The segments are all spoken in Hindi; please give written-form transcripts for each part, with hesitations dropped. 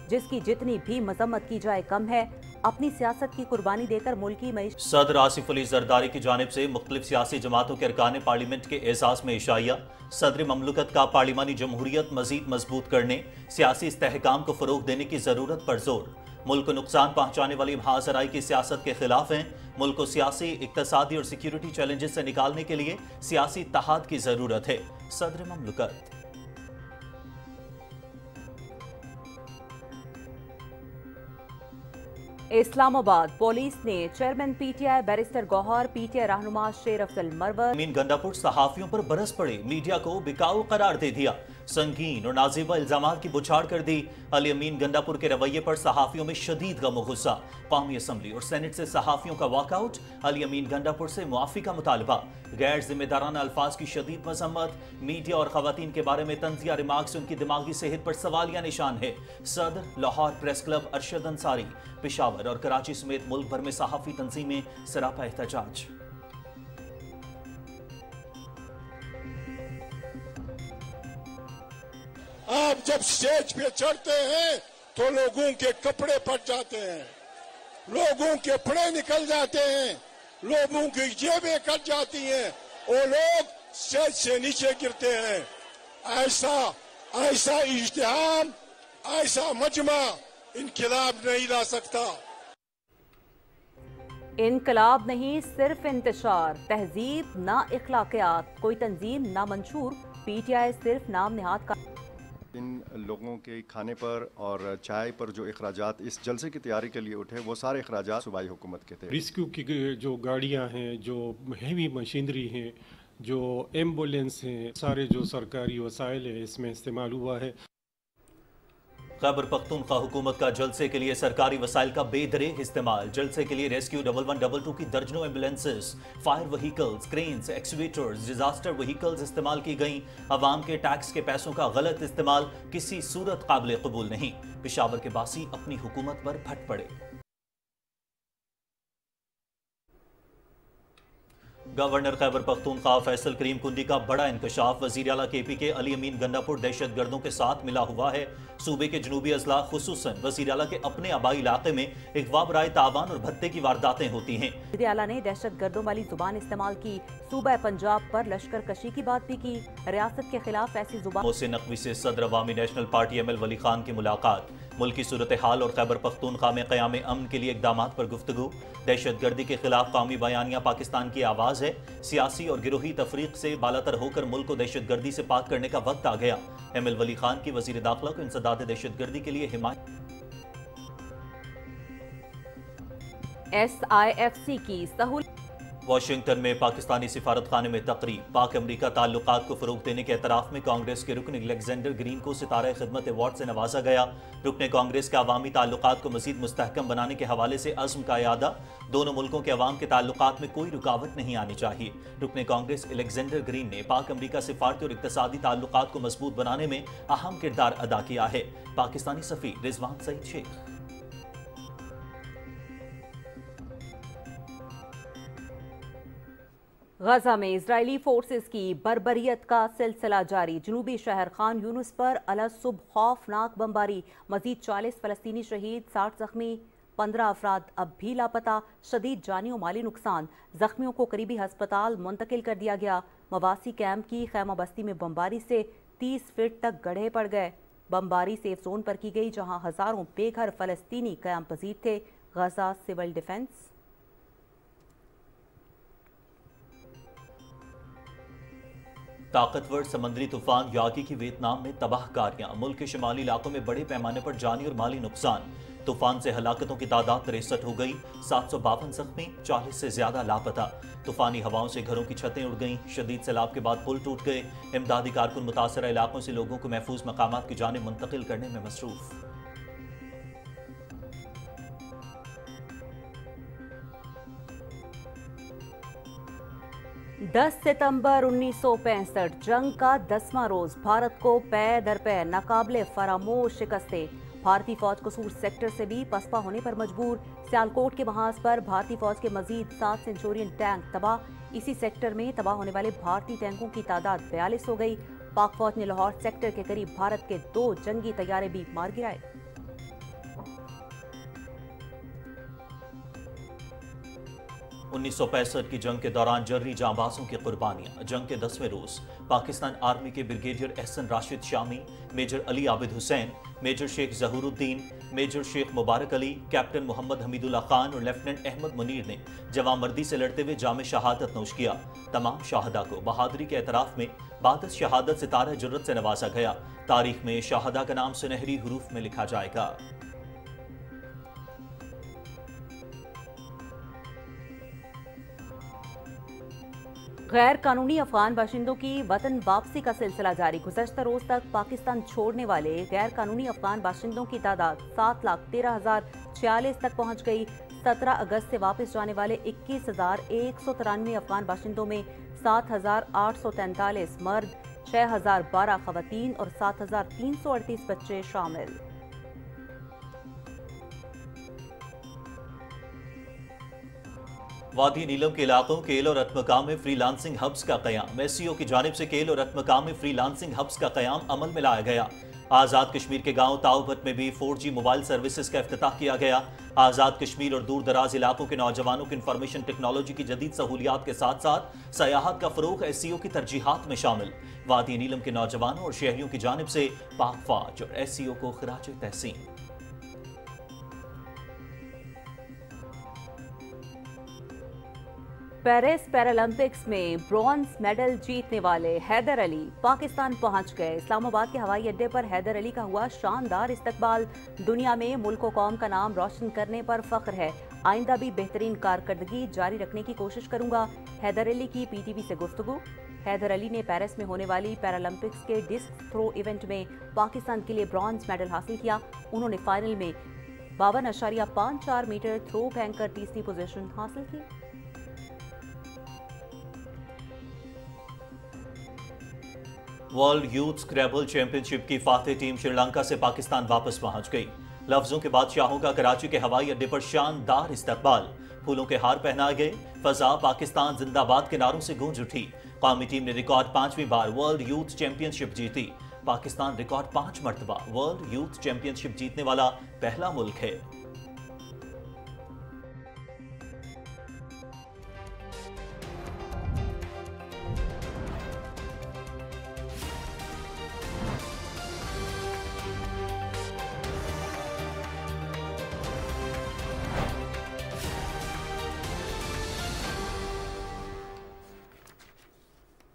जिसकी जितनी भी मजम्मत की जाए कम है। अपनी सियासत की कुर्बानी देकर मुल्की मईशत। सदर आसिफ अली जरदारी की जानिब से मुख्तलिफ सियासी जमातों के अरकान पार्लियामेंट के एजाज में इशाया। सदर ममलकत का पार्लिमानी जमहूरियत मजीद मजबूत करने, सियासी इस्तेहकाम को फरोग देने की जरूरत पर जोर। मुल्क को नुकसान पहुंचाने वाली महाजराई की सियासत के खिलाफ हैं। मुल्क को सियासी, इक्तसादी और सिक्योरिटी चैलेंजेस से निकालने के लिए सियासी इत्तेहाद की जरूरत है। सदर ममलकत। इस्लामाबाद पुलिस ने chairman PTI barrister Gauhar, PTI रहनुमा शेर अफजल मरवर अमीन गंडापुर सहाफियों पर बरस पड़े, मीडिया को बिकाऊ करार दे दिया, संगीन और नाजिबा इल्जामात की बुछाड़ कर दी। अली अमीन गंडापुर के रवैये पर सहाफियों में शदीद गम गुस्सा। कौमी असम्बली और सेनेट से सहाफियों का वॉकआउट, अली अमीन गंडापुर से मुआफी का मुतालबा। गैर जिम्मेदाराना अल्फाज की शदीद मजम्मत, मीडिया और खवातीन के बारे में तंजिया रिमार्क्स उनकी दिमागी सेहत पर सवालिया निशान है। सदर लाहौर प्रेस क्लब अरशद अंसारी, पेशावर और कराची समेत मुल्क भर में सहाफी तंजीमें सरापा एहतजाज। आप जब स्टेज पे चढ़ते हैं तो लोगों के कपड़े फट जाते हैं, लोगों के फड़े निकल जाते हैं, लोगों की जेबें कट जाती हैं और लोग स्टेज से नीचे गिरते हैं। ऐसा इज्तिहाम, ऐसा मजमा इनकलाब नहीं ला सकता। इनकलाब नहीं, सिर्फ इंतशार। तहजीब ना इखलाकियात, कोई तंजीम ना मंशूर। पीटीआई सिर्फ नाम निहाद का। इन लोगों के खाने पर और चाय पर जो अखराजात इस जलसे की तैयारी के लिए उठे, वो सारे अखराजात सूबाई हुकूमत के थे। रेस्क्यू की जो गाड़ियां हैं, जो हेवी मशीनरी हैं, जो एम्बुलेंस हैं, सारे जो सरकारी वसाइल है इसमें इस्तेमाल हुआ है। खैबर पख्तूनख्वा हुकूमत का जलसे के लिए सरकारी वसाइल का बेदरेग इस्तेमाल। जलसे के लिए रेस्क्यू 1122 की दर्जनों ambulances, fire vehicles, cranes, excavators, disaster vehicles इस्तेमाल की गई। अवाम के टैक्स के पैसों का गलत इस्तेमाल किसी सूरत काबिल कबूल नहीं। पेशावर के बासी अपनी हुकूमत पर फट पड़े। गवर्नर खैबर पख्तूनख्वा फैसल करीम कुंडी का बड़ा इंकशाफ। वजीर आला केपी के अली अमीन गंडापुर दहशत गर्दों के साथ मिला हुआ है। सूबे के जनूबी अजला खुसूसन वजीर आला के अपने आबाई इलाके में अगवा बराए तावान और भत्ते की वारदातें होती हैं। वजीर आला ने दहशत गर्दों वाली जुबान इस्तेमाल की। सूबा पंजाब पर लश्कर कशी की बात भी की। रियासत के खिलाफ ऐसी जुबान से नकवी से सदर अवामी नेशनल पार्टी ML वली खान की मुलाकात। मुल्की सूरत हाल और खैबर पख्तूनख्वा में क़याम अमन के लिए इकदाम पर गुफ्तगू। दहशत गर्दी के खिलाफ कौमी बयानिया पाकिस्तान की आवाज़ है। सियासी और गिरोही तफरीक से बालातर होकर मुल्क को दहशत गर्दी से पाक करने का वक्त आ गया। ML वली खान की वजीर दाखिला को इंसदाद दहशत गर्दी के लिए हिमायत। SIFC की सहूलत। वाशिंगटन में पाकिस्तानी सिफारत खाने में तकरीब। पाक अमरीका ताल्लुकात को फरोग देने के एतराफ़ में कांग्रेस के रुकन अलेक्जेंडर ग्रीन को सितारा खिदमत अवार्ड से नवाजा गया। रुकन कांग्रेस के अवामी ताल्लुकात को मजीद मुस्तहकम बनाने के हवाले से अज़्म का यादा। दोनों मुल्कों के अवाम के ताल्लुकात में कोई रुकावट नहीं आनी चाहिए। रुकन कांग्रेस अलेक्जेंडर ग्रीन ने पाक अमरीका सिफारती और इक्तसादी ताल्लुकात को मजबूत बनाने में अहम किरदार अदा किया है। पाकिस्तानी सफ़ीर रिजवान सईद शेख। गजा में इजरायली फोर्सेस की बर्बरियत का सिलसिला जारी। जनूबी शहर खान यूनुस पर अलसुब खौफनाक बमबारी। मजीद 40 फलस्तीनी शहीद, 60 जख्मी, 15 अफराद अब भी लापता। शदीद जानी और माली नुकसान। जख्मियों को करीबी हस्पताल मुंतकिल कर दिया गया। मवासी कैंप की खैमा बस्ती में बमबारी से 30 फीट तक गड्ढे पड़ गए। बमबारी सेफ जोन पर की गई जहां हजारों बेघर फलस्तीनी क़याम पजीर थे। गजा सिविल डिफेंस। ताकतवर समंदरी तूफान यागी की वियतनाम में तबाहकारियां। मुल्क के शिमाली इलाकों में बड़े पैमाने पर जानी और माली नुकसान। तूफान से हलाकतों की तादाद 63 हो गई। 752 जख्मी, 40 से ज्यादा लापता। तूफानी हवाओं से घरों की छतें उड़ गईं। शदीद सैलाब के बाद पुल टूट गए। इमदादी कारकुन मुतासरा इलाकों से लोगों को महफूज मकामात की जानिब मुंतकिल करने में मसरूफ। 10 सितंबर 1965 जंग का 10वां रोज। भारत को पै दर पै नाकाबिले फरामोश शिकस्तें। भारतीय फौज कसूर सेक्टर से भी पसपा होने पर मजबूर। सियालकोट के महाज पर भारतीय फौज के मजीद 7 सेंचुरियन टैंक तबाह। इसी सेक्टर में तबाह होने वाले भारतीय टैंकों की तादाद 42 हो गई। पाक फौज ने लाहौर सेक्टर के करीब भारत के 2 जंगी तैयारे भी मार गिराए। 1965 की जंग के दौरान जर्री जांबाजों की कुर्बानियां। जंग के 10वें रोज पाकिस्तान आर्मी के brigadier Ehsan Rashid Shami, major Ali Abid Hussain, major Sheikh Zahuruddin, major Sheikh Mubarak Ali, captain Mohammad Hamidullah Khan और लेफ्टिनेंट अहमद मुनीर ने जवामर्दी से लड़ते हुए जामे शहादत नोश किया। तमाम शहादा को बहादुरी के एतराफ में बाद शहादत सितारा जुर्रत से नवाजा गया। तारीख में शहादा का नाम सुनहरी हरूफ में लिखा जाएगा। गैर कानूनी अफगान बाशिंदों की वतन वापसी का सिलसिला जारी। गुज़श्ता रोज तक पाकिस्तान छोड़ने वाले गैर कानूनी अफगान बाशिंदों की तादाद 7,13,046 तक पहुंच गई। 17 अगस्त से वापस जाने वाले 21,193 अफगान बाशिंदों में 7,843 मर्द, 6,012 खवातीन और 7,338 बच्चे शामिल। वादी नीलम के इलाकों केल और रत्मकाम में फ्रीलांसिंग हब्स का क़याम। एससीओ की जानिब से केल और रत्मकाम में फ्रीलांसिंग हब्स का क़याम अमल में लाया गया। आज़ाद कश्मीर के गांव ताउबत में भी 4G मोबाइल सर्विसेज का इफ्तिताह किया गया। आज़ाद कश्मीर और दूर दराज इलाकों के नौजवानों को इंफॉर्मेशन टेक्नोलॉजी की जदीद सहूलियात के साथ साथ सयाहत का फ़रोग़ एससीओ की तरजीहात में शामिल। वादी नीलम के नौजवानों और शहरियों की जानिब से पाक फौज और एससीओ को खिराज तहसीन। पेरिस पैरालंपिक्स में ब्रॉन्ज मेडल जीतने वाले हैदर अली पाकिस्तान पहुंच गए। इस्लामाबाद के हवाई अड्डे पर हैदर अली का हुआ शानदार इस्तकबाल। दुनिया में मुल्क व कौम का नाम रोशन करने पर फख्र है। आइंदा भी बेहतरीन कारकर्दगी जारी रखने की कोशिश करूंगा। हैदर अली की पीटीवी से गुफ्तगू। हैदर अली ने पेरिस में होने वाली पैरालंपिक्स के डिस्क थ्रो इवेंट में पाकिस्तान के लिए ब्रॉन्ज मेडल हासिल किया। उन्होंने फाइनल में 52.54 मीटर थ्रो फेंक कर तीसरी पोजीशन हासिल की। वर्ल्ड यूथ स्क्रैबल चैंपियनशिप की फातेह टीम श्रीलंका से पाकिस्तान वापस पहुंच गई। लफ्जों के बादशाहों का कराची के हवाई अड्डे पर शानदार इस्तकबाल। फूलों के हार पहनाए गए। फजा पाकिस्तान जिंदाबाद के नारों से गूंज उठी। कौमी टीम ने रिकॉर्ड 5वीं बार वर्ल्ड यूथ चैंपियनशिप जीती। पाकिस्तान रिकॉर्ड 5 मरतबा वर्ल्ड यूथ चैंपियनशिप जीतने वाला पहला मुल्क है।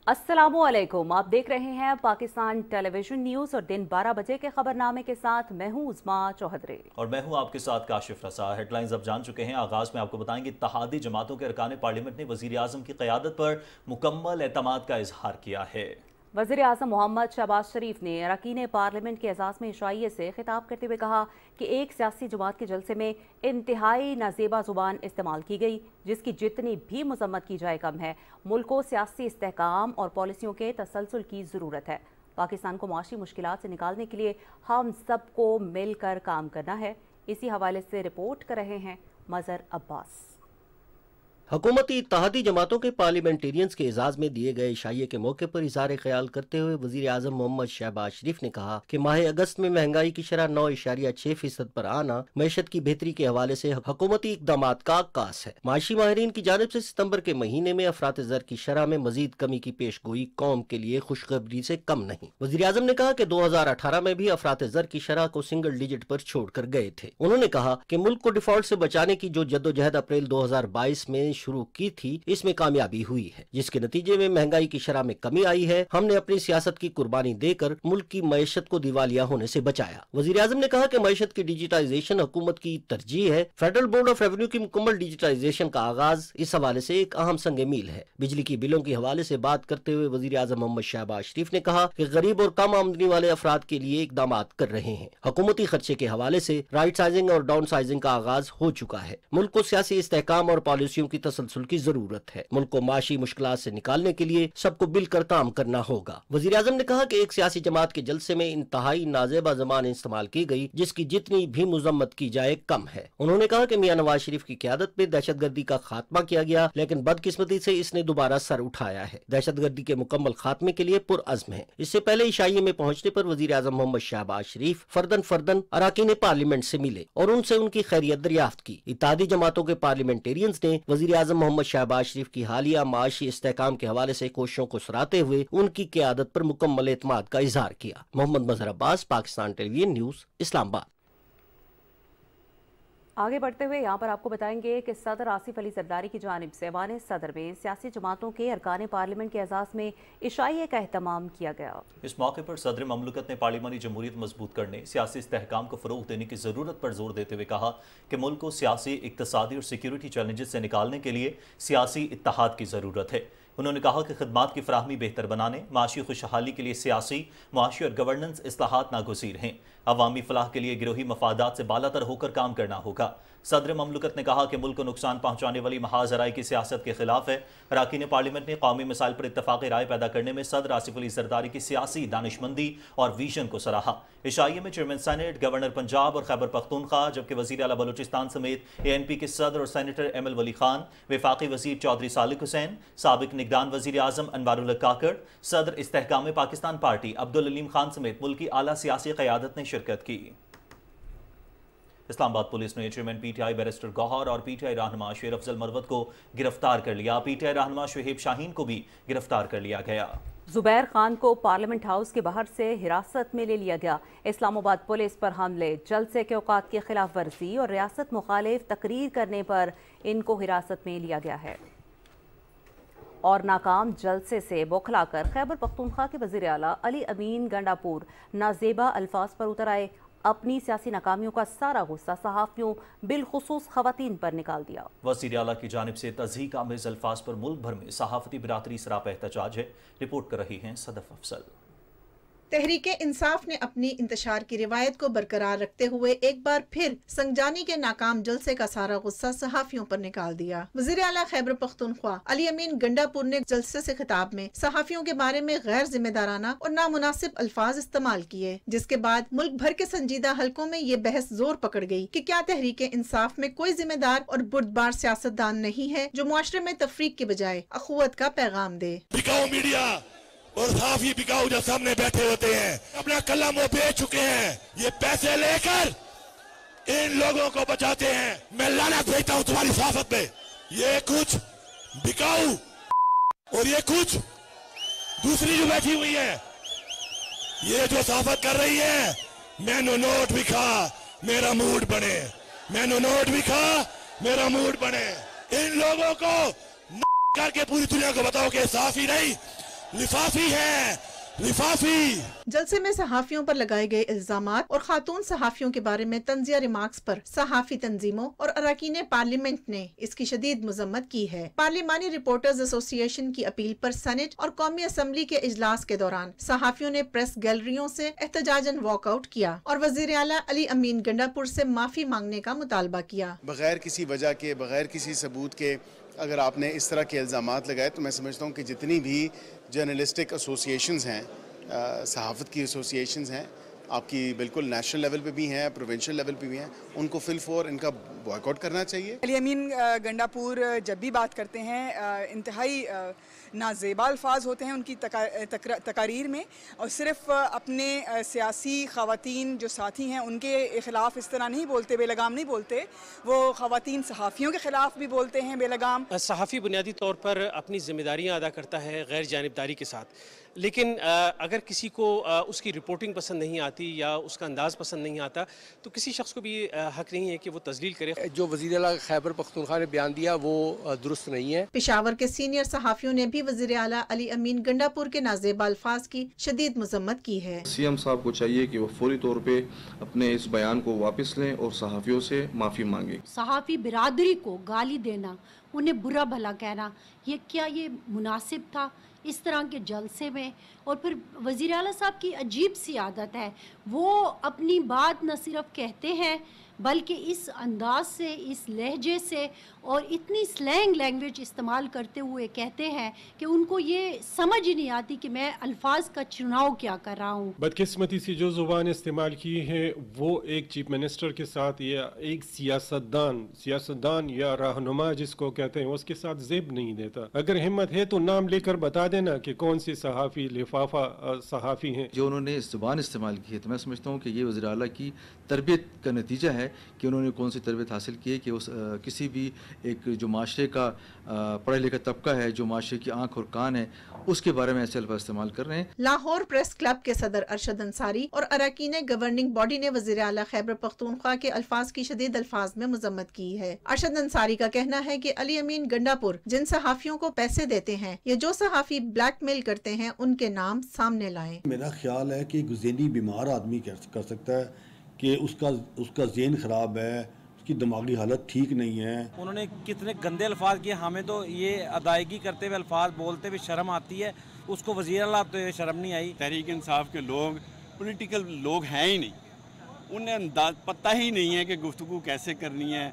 अस्सलामुअलैकुम, आप देख रहे हैं पाकिस्तान टेलीविजन न्यूज और दिन 12 बजे के खबरनामे के साथ मैं हूं उस्मा चौधरी और मैं हूं आपके साथ काशिफ रसा। हेडलाइंस अब जान चुके हैं। आगाज में आपको बताएंगे इत्तेहादी जमातों के अरकान पार्लियामेंट ने वजीर आजम की क़यादत पर मुकम्मल एतमाद का इजहार किया है। वज़ीर आज़म मोहम्मद शहबाज शरीफ ने अरकान पार्लियामेंट के एजाज़ में इशाइये से खिताब करते हुए कहा कि एक सियासी जमात के जलसे में इंतहाई नाजेबा ज़ुबान इस्तेमाल की गई, जिसकी जितनी भी मजम्मत की जाए कम है। मुल्क को सियासी इस्तेहकाम और पॉलिसियों के तसलसल की ज़रूरत है। पाकिस्तान को माशी मुश्किलात से निकालने के लिए हम सबको मिलकर काम करना है। इसी हवाले से रिपोर्ट कर रहे हैं मज़र अब्बास। हुकूमती इत्तेहादी जमातों के पार्लियामेंटेरियंस के एजाज में दिए गए इशाइये के मौके पर इज़हार ख्याल करते हुए वज़ीर आज़म मोहम्मद शहबाज शरीफ ने कहा कि माह अगस्त में महंगाई की शरह 9.6% पर आना मैशत की बेहतरी के हवाले से हुकूमती इकदाम का आगाज है। माशी माहिरीन की जानिब से सितंबर के महीने में अफरात ज़र की शरह में मजीद कमी की पेश गोई कौम के लिए खुशखबरी से कम नहीं। वज़ीर आज़म ने कहा कि 2018 में भी अफरात ज़र की शरह को सिंगल डिजिट पर छोड़ कर गए थे। उन्होंने कहा कि मुल्क को डिफॉल्ट से बचाने की जो जद्दोजहद अप्रैल 2022 में शुरू की थी, इसमें कामयाबी हुई है, जिसके नतीजे में महंगाई की शरह में कमी आई है। हमने अपनी सियासत की कुर्बानी देकर मुल्क की मईशत को दिवालिया होने से बचाया। वज़ीर आज़म ने कहा कि मईशत की डिजिटाइजेशन हुकूमत की तरजीह है। फेडरल बोर्ड ऑफ रेवेन्यू की मुकम्मल डिजिटाइजेशन का आगाज इस हवाले से एक अहम संग मील है। बिजली की बिलों के हवाले से बात करते हुए वज़ीर आज़म मोहम्मद शहबाज शरीफ ने कहा कि गरीब और कम आमदनी वाले अफराद के लिए इकदाम कर रहे हैं। हुकूमती खर्चे के हवाले से राइट साइजिंग और डाउन साइजिंग का आगाज हो चुका है। मुल्क को सियासी इस्तेहकाम और पॉलिसियों की तसलसल की जरूरत है। मुल्क को माशी मुश्किलात से निकालने के लिए सबको मिलकर काम करना होगा। वज़ीर आज़म ने कहा कि एक सियासी जमात के जलसे में इंतहाई नाजेबा ज़बान इस्तेमाल की गई, जिसकी जितनी भी मजम्मत की जाए कम है। उन्होंने कहा कि मियां नवाज शरीफ की क़यादत में दहशतगर्दी का खात्मा किया गया, लेकिन बदकिस्मती से इसने दोबारा सर उठाया है। दहशतगर्दी के मुकम्मल खात्मे के लिए पुरअज़्म है। इससे पहले इशाइये में पहुंचने पर वज़ीर आज़म मोहम्मद शहबाज शरीफ फर्दन अरकान पार्लियामेंट से मिले और उनसे उनकी खैरियत दरियाफ्त की। इत्तेहादी जमातों के पार्लियामेंटेरियंस ने वज़ीर वज़ीर आज़म मोहम्मद शहबाज शरीफ की हालिया माशी इस्तेहकाम के हवाले से कोशिशों को सराहते हुए उनकी क़यादत पर मुकम्मल एतमाद का इजहार किया। मोहम्मद मजहर अब्बास, पाकिस्तान टेलीविजन न्यूज़, इस्लामाबाद। आगे बढ़ते हुए यहाँ पर आपको बताएंगे कि सदर आसिफ अली जरदारी की जानिब से ऐवान सदर में सियासी जमातों के अरकान पार्लियामेंट के एजाज़ में इशाइये का एहतमाम किया गया। इस मौके पर सदर ममलकत ने पार्लिमानी जमहूरियत मजबूत करने, सियासी इस्तेहकाम को फ़रोग़ देने की ज़रूरत पर जोर देते हुए कहा कि मुल्क को सियासी, इक़्तिसादी और सिक्योरिटी चैलेंजेस से निकालने के लिए सियासी इत्तेहाद की ज़रूरत है। उन्होंने कहा कि खिदमात की फराहमी बेहतर बनाने, माशी खुशहाली के लिए सियासी, मुआशी और गवर्नेंस इस्लाहात नागुज़ीर हैं। अवामी फलाह के लिए गिरोही मफादात से बालातर होकर काम करना होगा। सदर ममलकत ने कहा कि मुल्क को नुकसान पहुंचाने वाली महाजराई की सियासत के खिलाफ है। अरकान पार्लियामेंट ने कौमी मसाइल पर इत्तफाक़ी राय पैदा करने में सदर आसिफ अली जरदारी की सियासी दानिशमंदी और विजन को सराहा। इशाइये में चेयरमैन सेनेट, गवर्नर पंजाब और खैबर पख्तूनख्वा, जबकि वज़ीर आला बलूचिस्तान समेत ANP के सदर और सेनेटर ML वली खान, वफाकी वज़ीर चौधरी सालिक हुसैन, साबिक निगरान वज़ीर आज़म अनवारुल हक काकड़, सदर इस्तेहकाम पाकिस्तान पार्टी अब्दुल अलीम खान समेत मुल्क की आला सियासी क़यादत ने शिरकत की। इस्लामाबाद पुलिस ने चेयरमैन PTI बैरिस्टर गौहर और PTI रहनुमा शेर अफजल मरवत को गिरफ्तार कर लिया। PTI रहनुमा शुहेब शाहीन को भी गिरफ्तार कर लिया गया। जुबैर खान को पार्लियामेंट हाउस के बाहर से हिरासत में ले लिया गया। इस्लामाबाद पुलिस पर हमले, जलसे के औकात की खिलाफ वर्जी और रियासत मुखालिफ तकरीर करने पर इनको हिरासत में लिया गया है और नाकाम जलसे से बौखलाकर खैबर पख्तूनख्वा के वज़ीर आला अली अमीन गंडापुर नाजेबा अल्फाज पर उतर आए। अपनी सियासी नाकामियों का सारा गुस्सा सहाफ़ियों बिलखुसूस ख़वातीन पर निकाल दिया। वज़ीर आला की जानिब से तज़हीक आमेज़ अल्फाज पर मुल्क भर में सहाफ़ती बिरादरी सरापा एहतजाज है। रिपोर्ट कर रही हैं सदफ अफसल। तहरीक इंसाफ ने अपनी इंतशार की रिवायत को बरकरार रखते हुए एक बार फिर संगजानी के नाकाम जलसे का सारा गुस्सा सहाफियों पर निकाल दिया। वज़ीर आला खैबर पख्तूनख्वा अली अमीन गंडापुर ने जलसे से खिताब में सहाफियों के बारे में गैर जिम्मेदाराना और नामुनासिब अल्फाज इस्तेमाल किए, जिसके बाद मुल्क भर के संजीदा हलकों में ये बहस जोर पकड़ गई कि क्या तहरीक इंसाफ में कोई जिम्मेदार और बुर्दबार सियासतदान नहीं है जो मुआशरे में तफरीक के बजाय अखुवत का पैगाम दे। मीडिया और सहाफी बिकाऊ जो सामने बैठे होते हैं, अपना कलम वो बेच चुके हैं, ये पैसे लेकर इन लोगों को बचाते हैं। मैं लानत भेजता हूँ तुम्हारी सहाफत पे। ये कुछ बिकाऊ और ये कुछ दूसरी जो बैठी हुई है, ये जो सहाफत कर रही है, मैंने नोट भी खा मेरा मूड बने, मैंने नोट भी खा मेरा मूड बने। इन लोगों को करके पूरी दुनिया को बताओ कि सहाफी नहीं लिफाफी है, लिफाफी। जलसे में सहाफियों पर लगाए गए इल्जामात और खातून सहाफियों के बारे में तंजिया रिमार्क्स पर सहाफी तंजीमों और अरकान पार्लियामेंट ने इसकी शदीद मजम्मत की है। पार्लिमानी रिपोर्टर्स एसोसिएशन की अपील पर सेनेट और कौमी असम्बली के इजलास के दौरान सहाफियों ने प्रेस गैलरियों से एहतजाजन वॉकआउट किया और वज़ीर आला अली अमीन गंडापुर से माफी मांगने का मुतालबा किया। बगैर किसी वजह के, बगैर किसी सबूत के अगर आपने इस तरह के इल्ज़ामात लगाए तो मैं समझता हूँ कि जितनी भी जर्नलिस्टिक एसोसिएशंस हैं, सहाफ़त की एसोसिएशंस हैं, आपकी बिल्कुल नेशनल लेवल पे भी हैं, प्रोविंशियल लेवल पे भी हैं, उनको फिलफोर इनका बॉयकॉट करना चाहिए। अली अमीन गंडापुर जब भी बात करते हैं इंतहाई नाजेबा अल्फाज होते हैं उनकी तकारीर में, और सिर्फ अपने सियासी ख़वातीन जो साथी हैं उनके ख़िलाफ़ इस तरह नहीं बोलते, बेलगाम नहीं बोलते, वो ख़वातीन सहाफ़ियों के ख़िलाफ़ भी बोलते हैं बेलगाम। सहाफ़ी बुनियादी तौर पर अपनी ज़िम्मेदारियाँ अदा करता है गैर जानिबदारी के साथ, लेकिन अगर किसी को उसकी रिपोर्टिंग पसंद नहीं आती या उसका अंदाज़ पसंद नहीं आता तो किसी शख्स को भी हक नहीं है कि वो तस्लील करे। जो वज़ीर आला खैबर पख्तूनख्वा ने बयान दिया वो दुरुस्त नहीं है। पेशावर के सीनियर सहाफ़ियों ने भी वज़ीर आला अली अमीन गंडापुर के नाज़ेबा अल्फाज की शदीद मजम्मत की है। CM साहब को चाहिए कि वो फौरी तौर पे अपने इस बयान को वापस लें और सहाफ़ियों से माफ़ी मांगे। सहाफ़ी बिरादरी को गाली देना, उन्हें बुरा भला कहना, ये मुनासिब था इस तरह के जलसे में? और फिर वज़ीर आला साहब की अजीब सी आदत है, वो अपनी बात न सिर्फ कहते हैं बल्कि इस अंदाज से, इस लहजे से और इतनी स्लैंग लैंग्वेज इस्तेमाल करते हुए कहते हैं कि उनको ये समझ ही नहीं आती कि मैं अल्फाज का चुनाव क्या कर रहा हूँ। बदकिस्मती से जो ज़ुबान इस्तेमाल की है वो एक चीफ मिनिस्टर के साथ या एक सियासतदान या रहनुमा जिसको कहते हैं उसके साथ ज़ेब नहीं देता। अगर हिम्मत है तो नाम लेकर बता देना कि कौन सी सहाफ़ी लिफाफा सहाफ़ी हैं। जो उन्होंने ज़ुबान इस्तेमाल की है तो मैं समझता हूँ कि ये वज़ीर आला की तरबियत का नतीजा है है कि उन्होंने कौन सी तरबियत हासिल की है कि उस किसी भी एक जो माशरे का पढ़ा लिखा तबका है, जो माशरे की आंख और कान है, उसके बारे में ऐसे अल्फाज इस्तेमाल कर रहे हैं। लाहौर प्रेस क्लब के सदर अरशद अंसारी और अरकान गवर्निंग बॉडी ने वज़ीर आला खैबर पख्तूनख्वा के अल्फाज की शदीद अल्फाज में मजम्मत की है। अरशद अंसारी का कहना है कि अली अमीन गंडापुर जिन सहाफियों को पैसे देते हैं या जो सहाफी ब्लैकमेल करते हैं उनके नाम सामने लाएं। मेरा ख्याल है कि ज़हनी बीमार आदमी कर सकता है कि उसका ज़हन खराब है, की दिमागी हालत ठीक नहीं है। उन्होंने कितने गंदे अल्फाज किए, हमें तो ये अदायगी करते हुए अल्फाज बोलते हुए शर्म आती है, उसको वज़ीर आला आते हुए शर्म नहीं आई। तहरीक इंसाफ के लोग पॉलिटिकल लोग हैं ही नहीं, उन्हें पता ही नहीं है कि गुफ्तगू कैसे करनी है,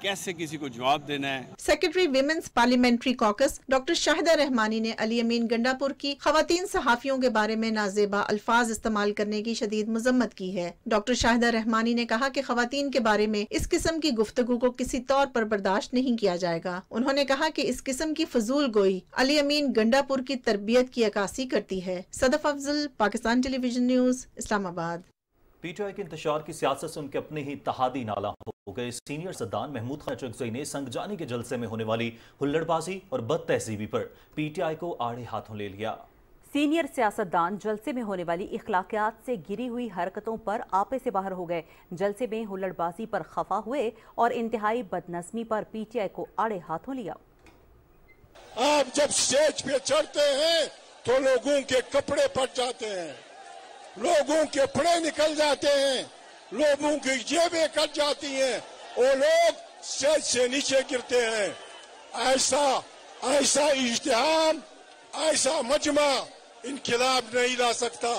कैसे किसी को जवाब देना है। Secretary women's parliamentary caucus doctor Shahida Rahmani ने अली अमीन गंडापुर की खवातीन सहाफियों के बारे में नाजेबा अल्फाज इस्तेमाल करने की शदीद मजम्मत की है। डॉक्टर शाहिदा रहमानी ने कहा कि खवातीन के बारे में इस किस्म की गुफ्तगू को किसी तौर पर बर्दाश्त नहीं किया जाएगा। उन्होंने कहा कि इस किस्म की फजूल गोई अली अमीन गंडापुर की तरबियत की अक्कासी करती है। Sadaf Afzal, Pakistan television news, Islamabad. PTI के इंतशार की सियासत से उनके अपने ही तहादी नाला हो गए सीनियर सद्दान महमूद खान चकजई ने संगजानी के जलसे में होने वाली हुल्लड़बाजी और बद तहजीबी पर पीटीआई को आड़े हाथों ले लिया। सीनियर सियासतदान जलसे में होने वाली इखलाकियात से गिरी हुई हरकतों पर आपे से बाहर हो गए। जलसे में हुल्लड़बाजी पर खफा हुए और इंतहाई बदनज़मी पर पीटीआई को आड़े हाथों लिया। आप जब स्टेज पे चढ़ते हैं तो लोगों के कपड़े फट जाते हैं, लोगों के कपड़े निकल जाते हैं, लोगों की जेबें कट जाती हैं और लोग स्टेज से नीचे गिरते हैं। ऐसा इज्तिहाम, ऐसा मजमा इनकलाब नहीं ला सकता।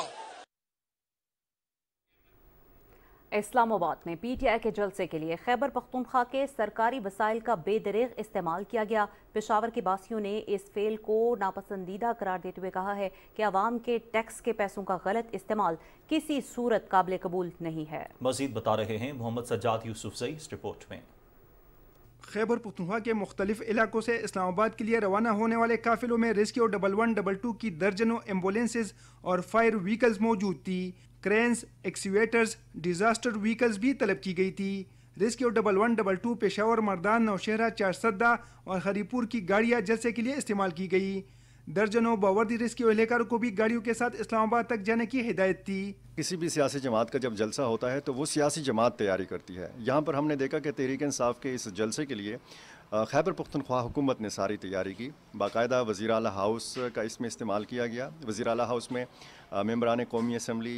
इस्लामाबाद में पीटीआई के जलसे के लिए खैबर पख्तूनख्वा के सरकारी वसाइल का बेदरीग इस्तेमाल किया गया। पेशावर के बासियों ने इस फेल को नापसंदीदा करार देते हुए कहा है कि अवाम के टैक्स के पैसों का गलत इस्तेमाल किसी सूरत काबिल कबूल नहीं है। मजीद बता रहे हैं मोहम्मद सज्जाद यूसुफजई इस रिपोर्ट में। खैबर पख्तूनख्वा के मुख्तलिफ इलाकों से इस्लामाबाद के लिए रवाना होने वाले काफिलों में रेस्क्यू 1122 की दर्जनों एम्बुलेंसेज और फायर व्हीकल्स मौजूद थी। क्रेन्स, एक्सीवेटर्स, डिजास्टर व्हीकल्स भी तलब की गई थी। रेस्क्यू 1122 पेशावर, मर्दान, नौशहरा, चारसद्दा और हरीपुर की गाड़ियां जलसे के लिए इस्तेमाल की गई। दर्जनों बावर्दी रेस्क्यू एहलकारों को भी गाड़ियों के साथ इस्लामाबाद तक जाने की हिदायत थी। किसी भी सियासी जमात का जब जलसा होता है तो वो सियासी जमात तैयारी करती है। यहाँ पर हमने देखा कि तहरीक इंसाफ के इस जलसे के लिए खैबर पख्तूनख्वा हुकूमत ने सारी तैयारी की। बाकायदा वज़ीर आला हाउस का इसमें इस्तेमाल किया गया। वज़ीर आला हाउस में मेंबरान कौमी असम्बली,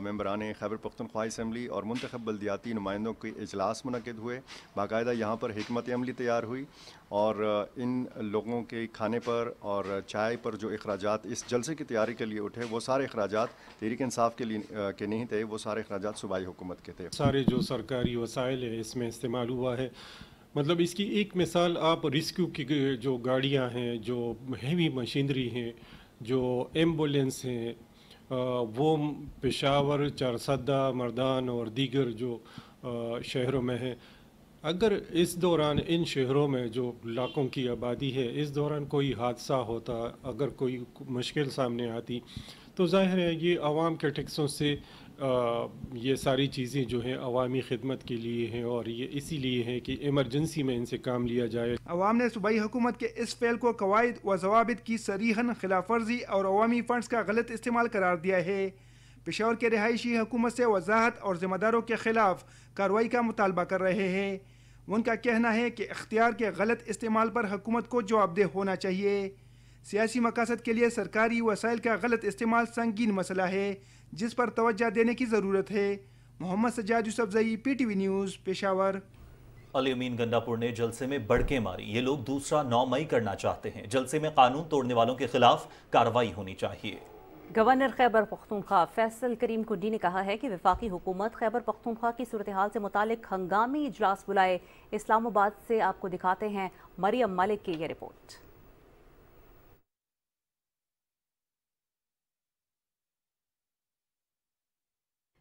मेंबरान खैबर पख्तूनख्वा असम्बली और मुंतखब बल्दियाती नुमाइंदों के इजलास मुनक़िद हुए। बाकायदा यहाँ पर हिकमत अमली तैयार हुई और इन लोगों के खाने पर और चाय पर जो अखराजात इस जलसे की तैयारी के लिए उठे, वो सारे अखराजात तहरीक इंसाफ के लिए के नहीं थे, वो सारे अखराजात सूबाई हुकूमत के थे। सारे जो सरकारी वसाइल है इसमें इस्तेमाल हुआ है। मतलब इसकी एक मिसाल आप रेस्क्यू की जो गाड़ियां हैं, जो हेवी मशीनरी हैं, जो एम्बुलेंस हैं, वो पेशावर, चारसद्दा, मर्दान और दीगर जो शहरों में हैं। अगर इस दौरान इन शहरों में जो लाखों की आबादी है, इस दौरान कोई हादसा होता, अगर कोई मुश्किल सामने आती, तो जाहिर है ये आवाम के टैक्सों से ये सारी चीज़ें जो हैं अवामी खिदमत के लिए हैं और ये इसीलिए है कि इमरजेंसी में इनसे काम लिया जाए। अवाम ने सूबाई हुकूमत के इस फेल को कवायद व जवाबित की सरीहन खिलाफ वर्जी और अवामी फंड्स का गलत इस्तेमाल करार दिया है। पेशावर के रिहायशी हुकूमत से वजाहत और जिम्मेदारों के खिलाफ कार्रवाई का मुतालबा कर रहे हैं। उनका कहना है कि इख्तियार के गलत इस्तेमाल पर हुकूमत को जवाबदेह होना चाहिए। सियासी मकासद के लिए सरकारी वसाइल का गलत इस्तेमाल संगीन मसला है जिस पर तवज्जो देने की ज़रूरत है। Mohammad Sajjad Yousafzai, PTV news, Peshawar. अली अमीन गंडापुर ने जलसे में बढ़के मारी। ये लोग दूसरा 9 मई करना चाहते हैं। जलसे में कानून तोड़ने वालों के खिलाफ कार्रवाई होनी चाहिए। गवर्नर खैबर पख्तूनख्वा फैसल करीम कुंडी ने कहा है कि वफाकी हुकूमत खैबर पख्तूनख्वा की सूरत हाल से मुतालिक हंगामी इजलास बुलाए। इस्लामाबाद से आपको दिखाते हैं मरियम मलिक की ये रिपोर्ट।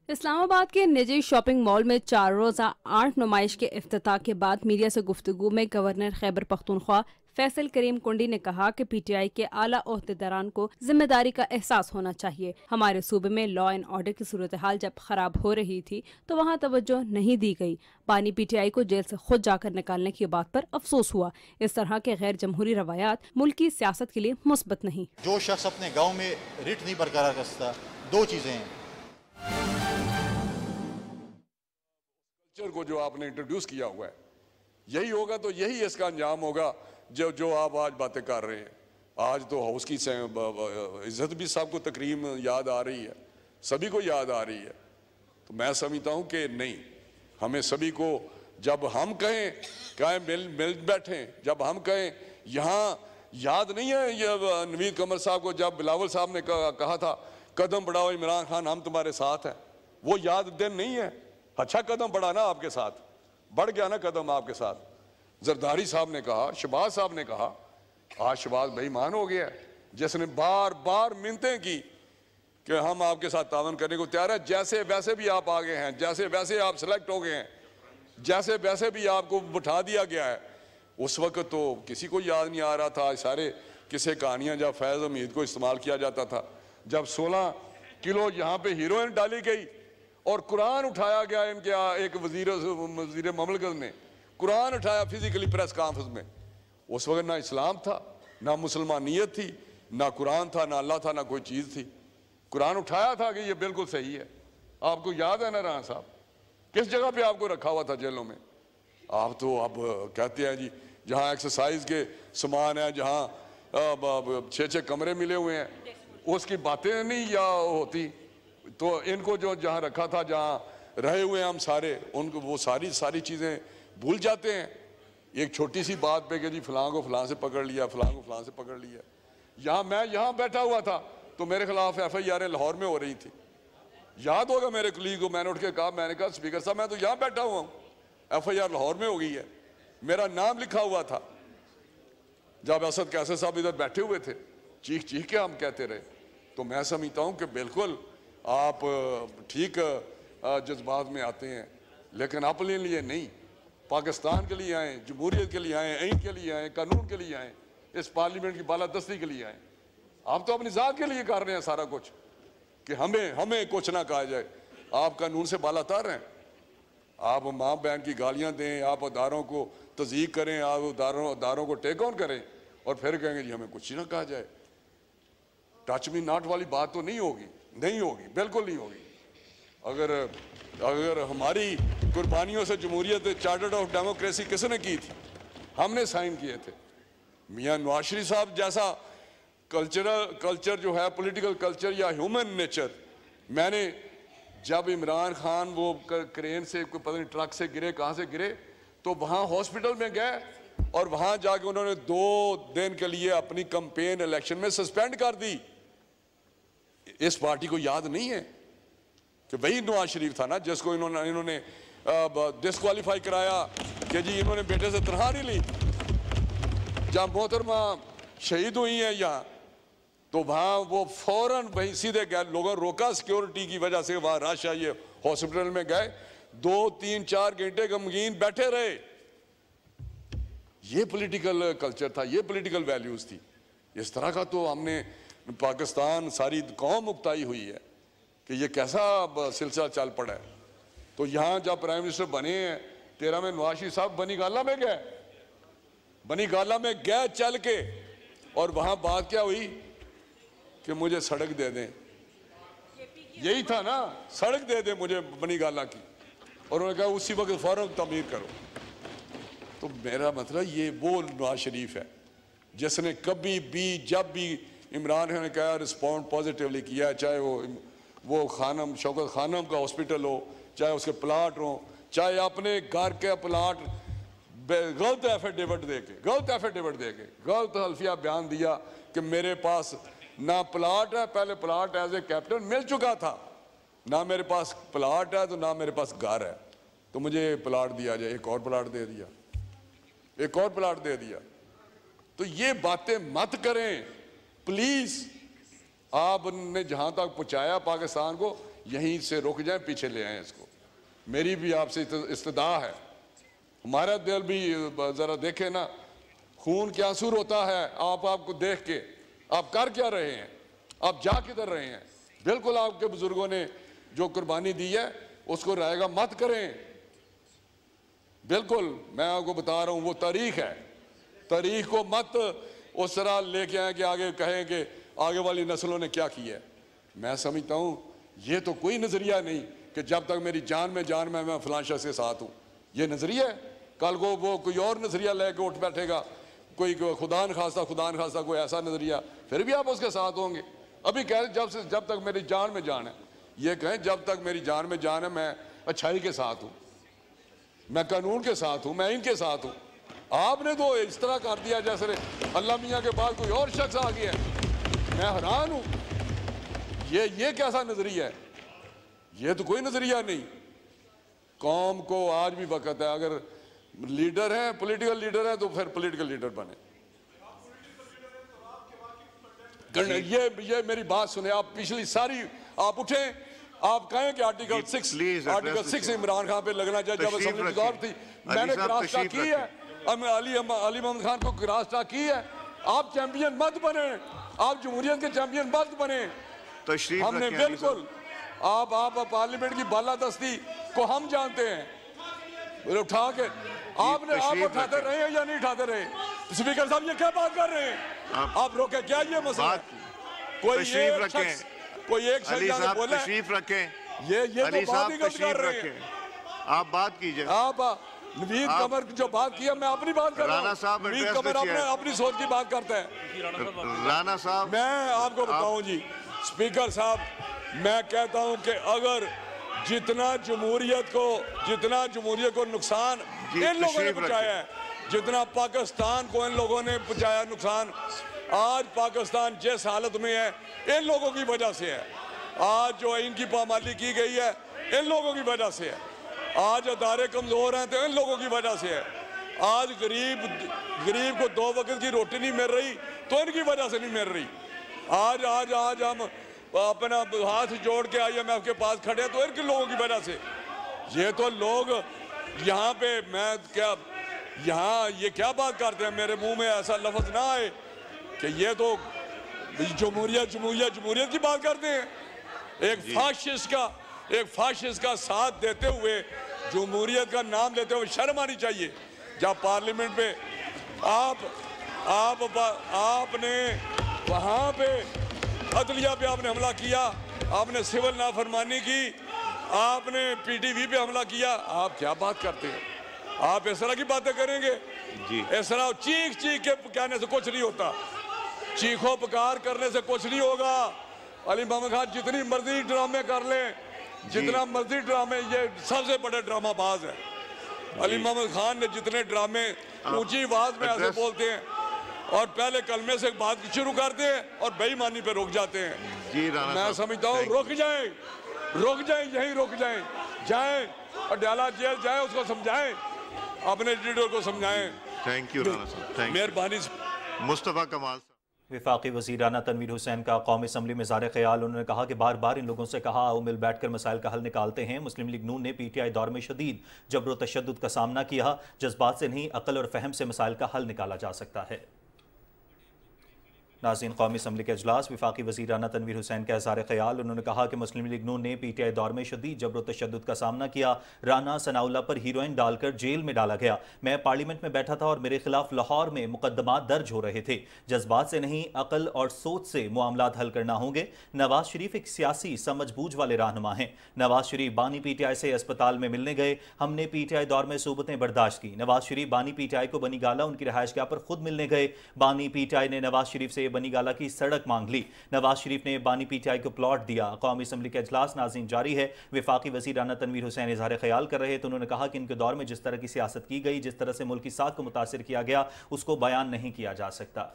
इस्लामाबाद के निजी शॉपिंग मॉल में 4 रोज़ा आर्ट नुमाइश के इफ्तिताह के बाद मीडिया से गुफ्तगू में गवर्नर खैबर पख्तूनख्वा फैसल करीम कुंडी ने कहा कि पीटीआई के आला ओहदेदारान को जिम्मेदारी का एहसास होना चाहिए। हमारे सूबे में लॉ एंड ऑर्डर की सूरत हाल जब खराब हो रही थी तो वहाँ तवज्जो नहीं दी गई। बानी पीटीआई को जेल से खुद जाकर निकालने की बात पर अफसोस हुआ। इस तरह के गैर जमहूरी रवायात मुल्क की सियासत के लिए मुस्बत नहीं। जो शख्स अपने गाँव में रिट नहीं बरकरार कर सकता, दो चीजें हैं। कल्चर को जो आपने इंट्रोड्यूस किया हुआ है, यही होगा तो यही इसका अंजाम होगा जो आप आज बातें कर रहे हैं। आज तो हाउस की इज्जत भी सबको तकरीम याद आ रही है, सभी को याद आ रही है। तो मैं समझता हूँ कि नहीं, हमें सभी को जब हम कहें मिल बैठें, जब हम कहें यहाँ याद नहीं है ये नवीद कमर साहब को जब बिलावल साहब ने कहा था कदम बढ़ाओ इमरान खान हम तुम्हारे साथ हैं, वो याद दिन नहीं है। अच्छा कदम बढ़ा ना आपके साथ, बढ़ गया ना कदम आपके साथ। जरदारी साहब ने कहा, शहबाज साहब ने कहा, आज शहबाज बेईमान हो गया जिसने बार बार मिन्नतें की कि हम आपके साथ तावन करने को तैयार है। जैसे वैसे भी आप आ गए हैं, जैसे वैसे आप सिलेक्ट हो गए हैं, जैसे वैसे भी आपको बिठा दिया गया है। उस वक्त तो किसी को याद नहीं आ रहा था सारे किस्से कहानियां जब फैज़ हमीद को इस्तेमाल किया जाता था, जब 16 किलो यहाँ पे हीरोइन डाली गई और कुरान उठाया गया इनके एक वजीर ममलकत ने कुरान उठाया फिजिकली प्रेस कॉन्फ्रेंस में। उस वक्त ना इस्लाम था, ना मुसलमानियत थी, ना कुरान था, ना अल्लाह था, ना कोई चीज़ थी। कुरान उठाया था कि ये बिल्कुल सही है। आपको याद है ना राना साहब किस जगह पे आपको रखा हुआ था जेलों में? आप तो अब कहते हैं जी जहाँ एक्सरसाइज के सामान है, जहाँ 6-6 कमरे मिले हुए हैं, उसकी बातें नहीं या होती। तो इनको जो जहाँ रखा था, जहाँ रहे हुए हम सारे, उनको वो सारी चीज़ें भूल जाते हैं एक छोटी सी बात पे कि जी फलां को फलां से पकड़ लिया, फलां को फलां से पकड़ लिया। मैं यहाँ बैठा हुआ था तो मेरे खिलाफ FIR लाहौर में हो रही थी। याद होगा मेरे कुलीग को, मैंने उठ के कहा, मैंने कहा स्पीकर साहब मैं तो यहाँ बैठा हुआ हूँ, FIR लाहौर में हो गई है, मेरा नाम लिखा हुआ था। जब असद कैसे साहब इधर बैठे हुए थे, चीख चीख के हम कहते रहे। तो मैं समझता हूँ कि बिल्कुल आप ठीक जज्बात में आते हैं, लेकिन अपने लिए नहीं, पाकिस्तान के लिए आए, जमहूरियत के लिए आए, आइन के लिए आए, कानून के लिए आए, इस पार्लियामेंट की बालादस्ती के लिए आए। आप तो अपनी ज़ात के लिए कर रहे हैं सारा कुछ कि हमें कुछ ना कहा जाए। आप कानून से बालातर हैं, आप माँ बहन की गालियाँ दें, आप अदारों को तज़ीक करें, आप अदारों को टेक ऑन करें और फिर कहेंगे जी हमें कुछ ही ना कहा जाए। टच मी नॉट वाली बात तो नहीं होगी, बिल्कुल नहीं होगी। अगर हमारी कुर्बानियों से जमहूरियत चार्टर ऑफ डेमोक्रेसी किसने की थी? हमने साइन किए थे। मियाँ नवाज शरीफ साहब जैसा कल्चर जो है, पॉलिटिकल कल्चर या ह्यूमन नेचर, मैंने जब इमरान खान वो क्रेन से कोई पता नहीं ट्रक से गिरे, कहाँ से गिरे, तो वहाँ हॉस्पिटल में गए और वहाँ जाके उन्होंने 2 दिन के लिए अपनी कैंपेन इलेक्शन में सस्पेंड कर दी। इस पार्टी को याद नहीं है कि वही नवाज शरीफ था ना जिसको इन्होंने डिस्क्वालीफाई कराया कि जी इन्होंने बेटे से तनख्वाह नहीं ली। जब मोहतरमा शहीद हुई हैं यहाँ, तो वहाँ वो फौरन वहीं सीधे गए, लोगों ने रोका सिक्योरिटी की वजह से, वहाँ रश आई है, हॉस्पिटल में गए, 2-3-4 घंटे गमगीन बैठे रहे। ये पॉलिटिकल कल्चर था, ये पॉलिटिकल वैल्यूज़ थी। इस तरह का तो हमने पाकिस्तान सारी कौम मुक्ताई हुई है कि ये कैसा सिलसिला चल पड़ा है। तो यहाँ जब प्राइम मिनिस्टर बने हैं 13 में, नवाज शरीफ साहब बनी गाला में गए चल के, और वहाँ बात क्या हुई कि मुझे सड़क दे दें, यही था ना, सड़क दे दें मुझे बनी गाला की, और उन्होंने कहा उसी वक्त फौरन तमीर करो। तो मेरा मतलब ये वो नवाज शरीफ है जिसने कभी भी जब भी इमरान खान ने कहा रिस्पॉन्ड पॉजिटिवली किया, चाहे वो खानम शौकत खानम का हॉस्पिटल हो, चाहे उसके प्लाट हो, चाहे अपने घर के प्लाट गलत एफिडेविट दे के गलत हल्फिया बयान दिया कि मेरे पास ना प्लाट है, पहले प्लाट एज ए कैप्टन मिल चुका था, ना मेरे पास प्लाट है तो ना मेरे पास घर है, तो मुझे प्लाट दिया जाए। एक और प्लाट दे दिया। तो ये बातें मत करें प्लीज। आपने जहां तक पहुंचाया पाकिस्तान को, यहीं से रुक जाएं, पीछे ले आए इसको। मेरी भी आपसे इस्तदा है, हमारा दिल भी जरा देखे ना, खून के आंसू रोता है आपको देख के। आप कर क्या रहे हैं, आप जा किधर रहे हैं? बिल्कुल आपके बुजुर्गों ने जो कुर्बानी दी है उसको रायगा मत करें। बिल्कुल मैं आपको बता रहा हूं, वो तारीख है, तारीख को मत उस तरह लेके आए कि आगे कहें कि आगे वाली नस्लों ने क्या किया है। मैं समझता हूं ये तो कोई नजरिया नहीं कि जब तक मेरी जान में मैं फलां शख्स के साथ हूं। ये नजरिया है, कल को वो कोई और नजरिया लेके उठ बैठेगा, कोई खुदा न खास्ता कोई ऐसा नजरिया, फिर भी आप उसके साथ होंगे। अभी कह रहे जब तक मेरी जान में जान है, ये कहें जब तक मेरी जान में जान है मैं अच्छाई के साथ हूं, मैं कानून के साथ हूं, मैं इनके साथ हूं। आपने तो इस तरह कर दिया जैसे अल्लाह मियाँ के बाद कोई और शख्स आ गया। मैं हैरान हूं, ये कैसा नजरिया है? ये तो कोई नजरिया नहीं। कौम को आज भी वक्त है, अगर लीडर हैं, पॉलिटिकल लीडर हैं, तो फिर पॉलिटिकल लीडर बने। ये मेरी बात सुने, आप पिछली सारी आप उठे, आप कहें कि आर्टिकल 6 इमरान खान पे लगना चाहिए जब असेंबली की दौर थी। मैंने गिरास्ता की है, अली मोहम्मद खान को गिरास्ता की है। आप चैंपियन मत बने, आप जमहूरियत के चैंपियन मत बने। हमने बिल्कुल आप पार्लियामेंट की बालादस्ती को हम जानते हैं। उठा के आप उठाते रहे हैं या नहीं उठाते रहे? स्पीकर साहब ये क्या बात कर रहे हैं? आप रोके क्या ये मसला? कोई एक शख्स बोले तशरीफ रखें, ये तो बात ही गलत कर रहे हैं। आप बात कीजिए। आप नवीद कमर जो बात किया, मैं अपनी बात कर रहा हूं। राणा साहब नवीद कमर अपनी सोच की बात करते हैं। राणा साहब, मैं आपको बताऊं जी स्पीकर साहब, मैं कहता हूं कि अगर जितना जमहूरियत को नुकसान इन लोगों ने पहुंचाया है, जितना पाकिस्तान को इन लोगों ने पहुंचाया नुकसान, आज पाकिस्तान जिस हालत में है इन लोगों की वजह से है। आज जो इनकी पामाली की गई है इन लोगों की वजह से है। आज अदारे कमजोर हैं तो इन लोगों की वजह से है। आज गरीब को 2 वक्त की रोटी नहीं मिल रही तो इनकी वजह से नहीं मिल रही। आज हम अपना हाथ जोड़ के IMF के पास खड़े तो इनके लोगों की वजह से। ये तो लोग यहाँ पे ये क्या बात करते हैं, मेरे मुंह में ऐसा लफ्ज ना आए कि ये तो जमहूरियत की बात करते हैं। एक फाशिस्ट का साथ देते हुए जमहूरियत का नाम लेते हुए शर्म आनी चाहिए। जब पार्लियामेंट पे आपने वहाँ पे अदलिया पे आपने हमला किया, आपने सिविल नाफरमानी की, आपने PTV पे हमला किया, आप क्या बात करते हैं? आप इस तरह की बातें करेंगे जी? इस तरह चीख के कहने से कुछ नहीं होता, चीखो पुकार करने से कुछ नहीं होगा। अली मोहम्मद खान जितनी मर्जी ड्रामे कर ले, जितना मर्जी ड्रामे, ये सबसे बड़े ड्रामाबाज है। अली मोहम्मद खान ने जितने ड्रामे ऊंची आवाज में ऐसे बोलते हैं और पहले कलमे से बात शुरू करते हैं और बेईमानी पे रुक जाते हैं जी। मैं समझता हूँ रुक जाएं, यहीं रुक जाएं और डाला जेल जाए, उसको समझाएं, अपने लीडर को समझाएं। थैंक यू राणा साहब, मेहरबानी। मुस्तफा कमाल। वफाकी वज़ीर राना तनवीर हुसैन का कौमी असम्बली में ज़ाहिर ख्याल। उन्होंने कहा कि बार बार इन लोगों से कहा आओ मिल बैठ कर मसाइल का हल निकालते हैं। मुस्लिम लीग नून ने PTI दौर में शदीद जबर व तशद्दुद का सामना किया, जज्बात से नहीं अकल और फहम से मसाइल का हल निकाला जा सकता है। नाज़रीन, कौमी असम्बली के अजलास वफाकी वज़ीर राना तनवीर हुसैन का इज़हार ख्याल। उन्होंने कहा कि मुस्लिम लीग नून ने PTI दौर में शदीद जबर तशद्दुद का सामना किया। राना सनाउल्लाह पर हीरोइन डालकर जेल में डाला गया। मैं पार्लियामेंट में बैठा था और मेरे खिलाफ लाहौर में मुकदमात दर्ज हो रहे थे। जज्बात से नहीं अकल और सोच से मामलात हल करना होंगे। नवाज शरीफ एक सियासी समझबूझ वाले रहनुमा हैं। नवाज शरीफ बानी PTI से अस्पताल में मिलने गए। हमने PTI दौर में सूबतें बर्दाश्त की। नवाज शरीफ बानी PTI को बनी गाला उनकी रहायशगाह पर खुद मिलने गए। बानी PTI ने नवाज शरीफ से बनी गाला की सड़क मांग ली। नवाज शरीफ ने बानी PTI को प्लॉट दिया। कौमी असम्बली के अजलास नाज़रीन जारी है। वफाकी वज़ीर राना तनवीर हुसैन इज़हार ख्याल कर रहे तो उन्होंने कहा कि इनके दौर में जिस तरह की सियासत की गई, जिस तरह से मुल्क की साख को मुतासिर किया गया, उसको बयान नहीं किया जा सकता।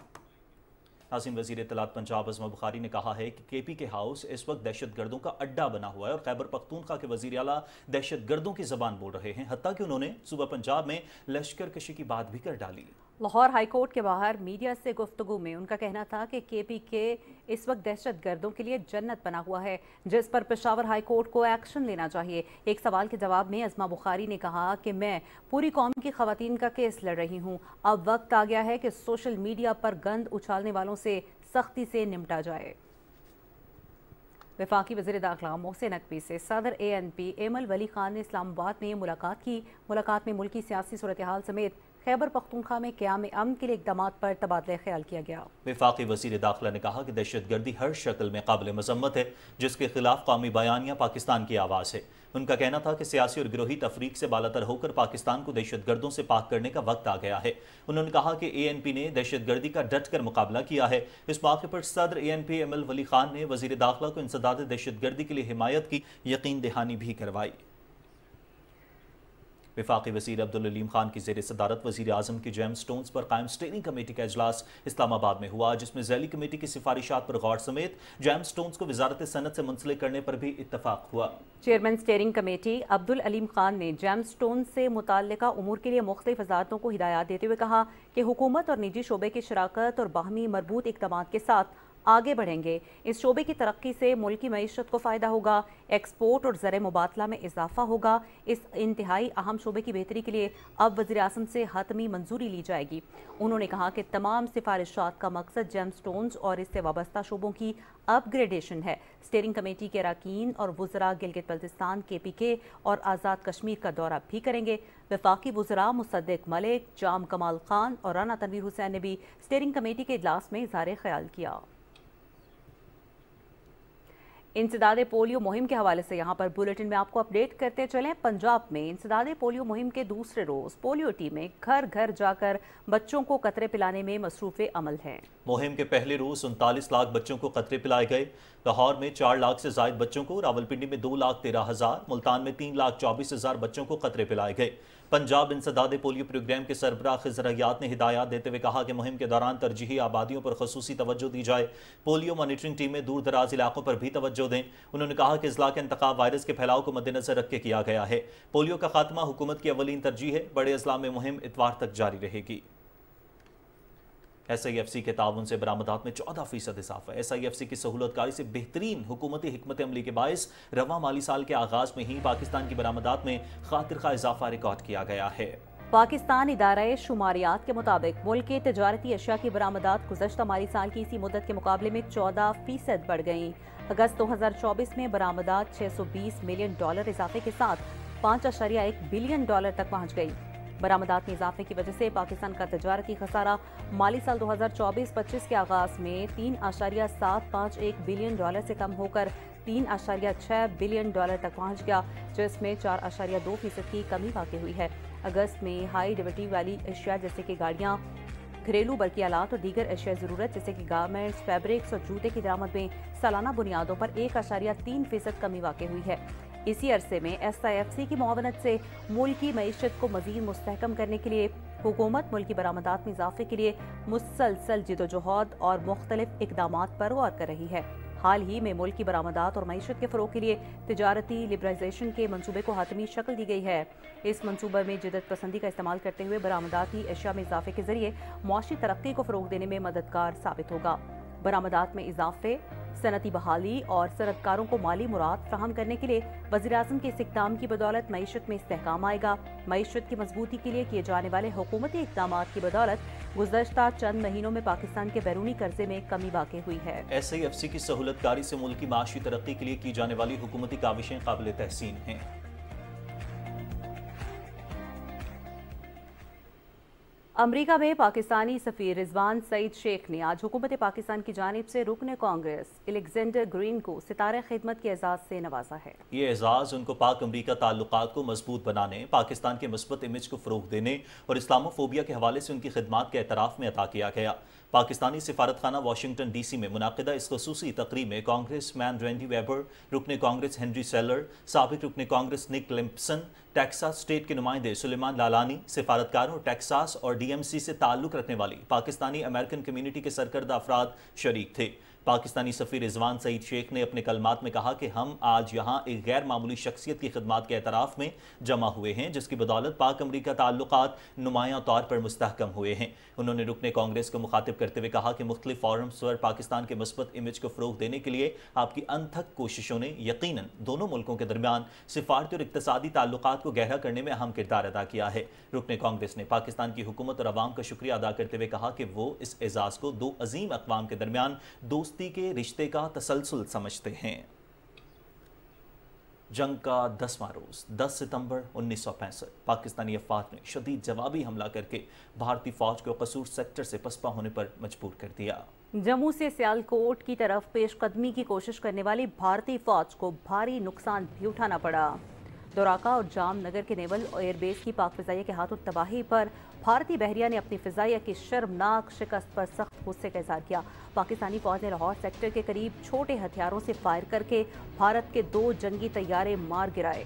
नाज़रीन, वज़ीर इत्तलात पंजाब अज़मा बुखारी ने कहा है कि KPK हाउस इस वक्त दहशतगर्दों का अड्डा बना हुआ है और खैबर पख्तूनख्वा के वज़ीर आला दहशतगर्दों की ज़बान बोल रहे हैं। हत्ता कि उन्होंने सूबा पंजाब में लश्कर कशी की बात भी कर डाली। लाहौर हाईकोर्ट के बाहर मीडिया से गुफ्तगू में उनका कहना था कि KPK इस वक्त दहशतगर्दों के लिए जन्नत बना हुआ है, जिस पर पेशावर हाईकोर्ट को एक्शन लेना चाहिए। एक सवाल के जवाब में अज़मा बुखारी ने कहा कि मैं पूरी कौम की खवातीन का केस लड़ रही हूँ। अब वक्त आ गया है कि सोशल मीडिया पर गंद उछालने वालों से सख्ती से निपटा जाए। वफाकी वज़ीर दाखिला मोहसिन नकवी से सदर ANP एमल वली खान ने इस्लामाबाद में मुलाकात की। मुलाकात में मुल्की सियासी सूरत हाल समेत खैबर पख्तूनख्वा में क़याम अमन के लिए इक़दाम पर तबादला ख्याल किया गया। वफाकी वज़ीर दाखिला ने कहा कि दहशतगर्दी हर शक्ल में काबिल मज़म्मत है, जिसके खिलाफ कौमी बयानिया पाकिस्तान की आवाज़ है। उनका कहना था कि सियासी और गिरोही तफरीक से बालातर होकर पाकिस्तान को दहशतगर्दों से पाक करने का वक्त आ गया है। उन्होंने कहा कि ANP ने दहशतगर्दी का डट कर मुकाबला किया है। इस मौके पर सदर ANP एमल वली खान ने वज़ीर दाखिला को इंसदाद दहशतगर्दी के लिए हिमायत की यकीन दहानी भी करवाई। वफाकी वज़ीर अब्दुल अलीम खान की ज़ेर सदारत वज़ीर आज़म की जेम स्टोन्स पर कायम स्टेयरिंग कमेटी का इजलास इस्लामाबाद में हुआ, जिसमें ज़ैली कमेटी की सिफारिशात पर गौर समेत जेम स्टोन्स को वजारत सनत से मुंसलिक करने पर भी इत्तफाक हुआ। Chairman steering committee Abdul Aleem Khan ने जेम स्टोन्स से मुताल्लिका उमूर के लिए मुख्तलिफ वजारतों को हिदायत देते हुए कहा कि हुकूमत और निजी शोबे की शराकत और बाहमी मरबूत इक़दामात के साथ आगे बढ़ेंगे। इस शोबे की तरक्की से मुल्क की मईशत को फ़ायदा होगा, एक्सपोर्ट और ज़र मुबादला में इजाफा होगा। इस इंतहाई अहम शोबे की बेहतरी के लिए अब वज़ीर आज़म से हतमी मंजूरी ली जाएगी। उन्होंने कहा कि तमाम सिफारिशात का मकसद जेम स्टोन्स और इससे वाबस्ता शोबों की अपग्रेडेशन है। स्टेयरिंग कमेटी के अरकान और वज़रा गिलगित बल्तिस्तान KPK और आज़ाद कश्मीर का दौरा भी करेंगे। वफाकी वज़रा मुसद्दिक मलिक, जाम कमाल खान और राना तनवीर हुसैन ने भी स्टेयरिंग कमेटी के इजलास में इज़हार ख्याल किया। इंसदाद पोलियो मुहिम के हवाले से यहाँ पर बुलेटिन में आपको अपडेट करते चलें। पंजाब में इंसदाद पोलियो मुहिम के दूसरे रोज़ पोलियो टीमें घर घर जाकर बच्चों को कतरे पिलाने में मसरूफ़ अमल हैं। मुहिम के पहले रोज़ 39 लाख बच्चों को कतरे पिलाए गए। लाहौर में 4 लाख से ज़ायद बच्चों को, रावलपिंडी में 2,13,000, मुल्तान में 3,24,000 बच्चों को कतरे पिलाए गए। पंजाब इंसदाद पोलियो प्रोग्राम के सरबराह खिज़र हयात ने हिदायत देते हुए कहा कि मुहिम के दौरान तरजीही आबादियों पर खसूसी तवज्जो दी जाए। पोलियो मॉनिटरिंग टीमें दूर दराज इलाकों पर भी तवज्जो दें। उन्होंने कहा कि इज़लाक़ इंतखाब वायरस के फैलाव को मद्देनजर रख के किया गया है। पोलियो का खात्मा हुकूमत की अवलीन तरजीह है। बड़े अजला में मुहिम इतवार तक जारी रहेगी। SIFC के ताउन से बरामदात में 14% इजाफा। SIFC की सहूलतकारी से बेहतरीन हुकूमती हिकमत अमली के बायस रवा माली साल के आगाज में ही पाकिस्तान की बरामदात में खातिर खा इजाफा रिकॉर्ड किया गया है। पाकिस्तान इदारा शुमारियात के मुताबिक मुल्क के तजारती अशिया की बरामदात गुज़श्ता माली साल की इसी मुद्दत के मुकाबले में 14% बढ़ गई। अगस्त 2024 में बरामदात $620 मिलियन इजाफे के साथ $5.1 बिलियन तक पहुँच गई। बरामदात में इजाफे की वजह से पाकिस्तान का तजारती खसारा माली साल 2024-25 के आगाज में $3.751 बिलियन से कम होकर $3.6 बिलियन तक पहुंच गया, जिसमें 4.2% की कमी वाक़ई हुई है। अगस्त में हाई डिविटी वाली अशिया जैसे कि गाड़ियाँ, घरेलू बल्कि आलात और दीगर अशिया ज़रूरत जैसे कि गारमेंट्स, फैब्रिक्स और जूते की दरामद में सालाना बुनियादों पर 1.3% कमी वाक़ई हुई है। इसी अरसे में SIFC की मुआवनत से मुल्क की मईशत को मज़ीद मुस्तहकम करने के लिए हुकूमत मुल्की बरामदात में इजाफे के लिए मुसलसल जिदोजहद और मुख्तलिफ इक़दामात पर गौर कर रही है। हाल ही में मुल्क की बरामदात और मईशत के फ़रोग़ के लिए तिजारती लिबरलाइजेशन के मंसूबे को हातमी शक्ल दी गई है। इस मंसूबे में जिद्दत पसंदी का इस्तेमाल करते हुए बरामदाती अशिया में इजाफे के जरिए मुआशी तरक्की को फ़रोग़ देने में मददगार साबित होगा। बरामदात में इजाफे, सनती बहाली और सनतकारों को माली मुराद फ्राहम करने के लिए वज़ीर आज़म के इस इक़दाम की बदौलत मईशत में इस्तेहकाम आएगा। मईशत की मजबूती के लिए किए जाने वाले हुकूमती इक़दामात की बदौलत गुज़श्ता चंद महीनों में पाकिस्तान के बैरूनी कर्जे में कमी वाक़ई हुई है। SIFC की सहूलतकारी से मुल्क की माशी तरक्की के लिए की जाने वाली हुकूमती काविशें काबिल तहसीन हैं। अमरीका में पाकिस्तानी सफ़ीर रिजवान सईद शेख ने आज हुकूमत पाकिस्तान की जानिब से रुकन कांग्रेस अलेक्जेंडर ग्रीन को सितारे खिदमत के एजाज़ से नवाजा है। ये एजाज़ उनको पाक अमरीका ताल्लुकात को मजबूत बनाने, पाकिस्तान के मुस्बत इमेज को फ़रोग़ देने और इस्लामोफोबिया के हवाले से उनकी खिदमात के एतराफ़ में अता किया गया। पाकिस्तानी सिफारत खाना वाशिंगटन DC में मुनाकिदा इस ख़ुसूसी तकरीब में कांग्रेस मैन रैंडी वेबर, रुकन कांग्रेस हेनरी सेलर, साबिक रुकन कांग्रेस निक लिम्पसन, टेक्सास स्टेट के नुमाइंदे सुलेमान लालानी, सिफारतकारों टेक्सास और DMC से ताल्लुक़ रखने वाली पाकिस्तानी अमेरिकन कम्यूनिटी के सरकर्दा अफराद शरीक थे। पाकिस्तानी सफीर रिजवान सईद शेख ने अपने कलमात में कहा कि हम आज यहाँ एक गैर मामूली शख्सियत की खिदमत के एतराफ़ में जमा हुए हैं, जिसकी बदौलत पाक अमरीका ताल्लुकात नुमायां तौर पर मुस्तहकम हुए हैं। उन्होंने रुकने कांग्रेस को मुखातिब करते हुए कहा कि मुख्तलिफ फोरम्स पर पाकिस्तान के मुस्बत इमेज को फ़रोग़ देने के लिए आपकी अनथक कोशिशों ने यकीनन दोनों मुल्कों के दरमियान सिफारती और इक़्तिसादी ताल्लुकात को गहरा करने में अहम किरदार अदा किया है। रुकने कांग्रेस ने पाकिस्तान की हुकूमत और अवाम का शुक्रिया अदा करते हुए कहा कि वो इस एजाज़ को दो अजीम अक़वाम के दरमियान दोस्ती के रिश्ते का तसलसल समझते हैं। जंग का 10वां रोज 10 सितंबर 1965 पाकिस्तानी अफवाज ने शदीद जवाबी हमला करके भारतीय फौज को कसूर सेक्टर से पसपा होने पर मजबूर कर दिया। जम्मू से सियालकोट की तरफ पेशकदमी की कोशिश करने वाली भारतीय फौज को भारी नुकसान भी उठाना पड़ा। दोराका और जामनगर के नेवल एयरबेस की पाक फिजाइया के हाथों तबाही पर भारतीय बहरिया ने अपनी फिजाइया की शर्मनाक शिकस्त पर सख्त गुस्से का इजहार किया। पाकिस्तानी फौज ने लाहौर सेक्टर के करीब छोटे हथियारों से फायर करके भारत के 2 जंगी तैयारे मार गिराए।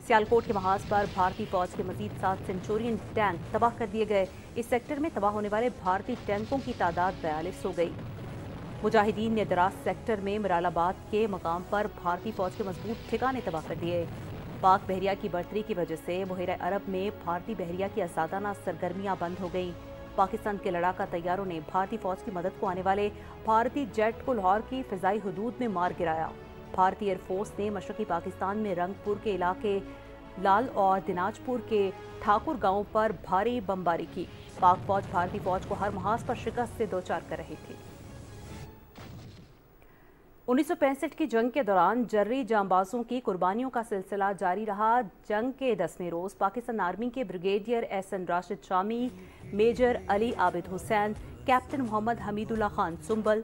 सियालकोट के महाज पर भारतीय फौज के मजीद 7 सेंचुरियन टैंक तबाह कर दिए गए। इस सेक्टर में तबाह होने वाले भारतीय टैंकों की तादाद 42 हो गई। मुजाहिदीन ने दराज सेक्टर में मिरालाबाद के मकाम पर भारतीय फौज के मजबूत ठिकाने तबाह कर दिए। पाक बहरिया की बढ़तरी की वजह से बहरा अरब में भारतीय बहरिया की आज़ादाना सरगर्मियां बंद हो गईं। पाकिस्तान के लड़ाका तैयारों ने भारतीय फौज की मदद को आने वाले भारतीय जेट को लाहौर की फिजाई हदूद में मार गिराया। भारतीय एयरफोर्स ने मशरकी पाकिस्तान में रंगपुर के इलाके लाल और दिनाजपुर के ठाकुर गांव पर भारी बमबारी की। पाक फौज भारतीय फौज को हर महाज पर शिकस्त से दो चार कर रही थी। 1965 की जंग के दौरान जर्री जांबाजों की कुर्बानियों का सिलसिला जारी रहा। जंग के 10वें रोज पाकिस्तान आर्मी के brigadier Ehsan Rashid Shami, major Ali Abid Hussain, captain Mohammad Hamidullah Khan Sumbal,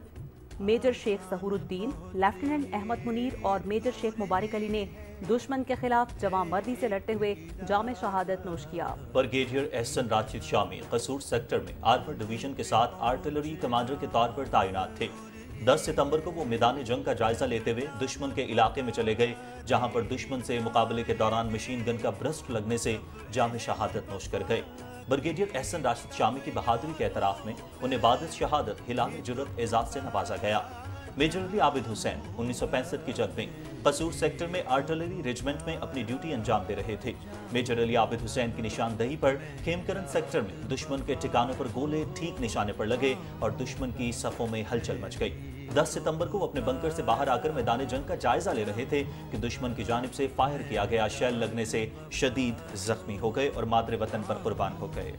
major Sheikh Sahuruddin, lieutenant Ahmed Munir और मेजर शेख मुबारक अली ने दुश्मन के खिलाफ जवांमर्दी से लड़ते हुए जाम शहादत नोश किया। ब्रिगेडियर एहसन राशिद शामी कसूर सेक्टर में आर्मर डिवीजन के साथ आर्टिलरी कमांडर के तौर पर तैनात थे। 10 सितंबर को वो मैदान जंग का जायजा लेते हुए दुश्मन के इलाके में चले गए, जहां पर दुश्मन से मुकाबले के दौरान मशीन गन का ब्रस्ट लगने से जाम शहादत नोश कर गए। ब्रिगेडियर एहसन राशिद शामी की बहादुरी के एतराफ में उन्हें बाद शहादत हिलाल जुर्रत एजाज से नवाजा गया। मेजर अली आबिद हुसैन 1965 की जंग में कसूर सेक्टर में आर्टिलरी रेजिमेंट में अपनी ड्यूटी अंजाम दे रहे थे। मेजर अली आबिद हुसैन की निशानदही पर खेमकरन सेक्टर में दुश्मन के ठिकानों पर गोले ठीक निशाने पर लगे और दुश्मन की सफों में हलचल मच गई। 10 सितंबर को वो अपने बंकर से बाहर आकर मैदान जंग का जायजा ले रहे थे कि दुश्मन की जानिब से फायर किया गया शेल लगने से शदीद जख्मी हो गए और मादरे वतन पर कुर्बान हो गए।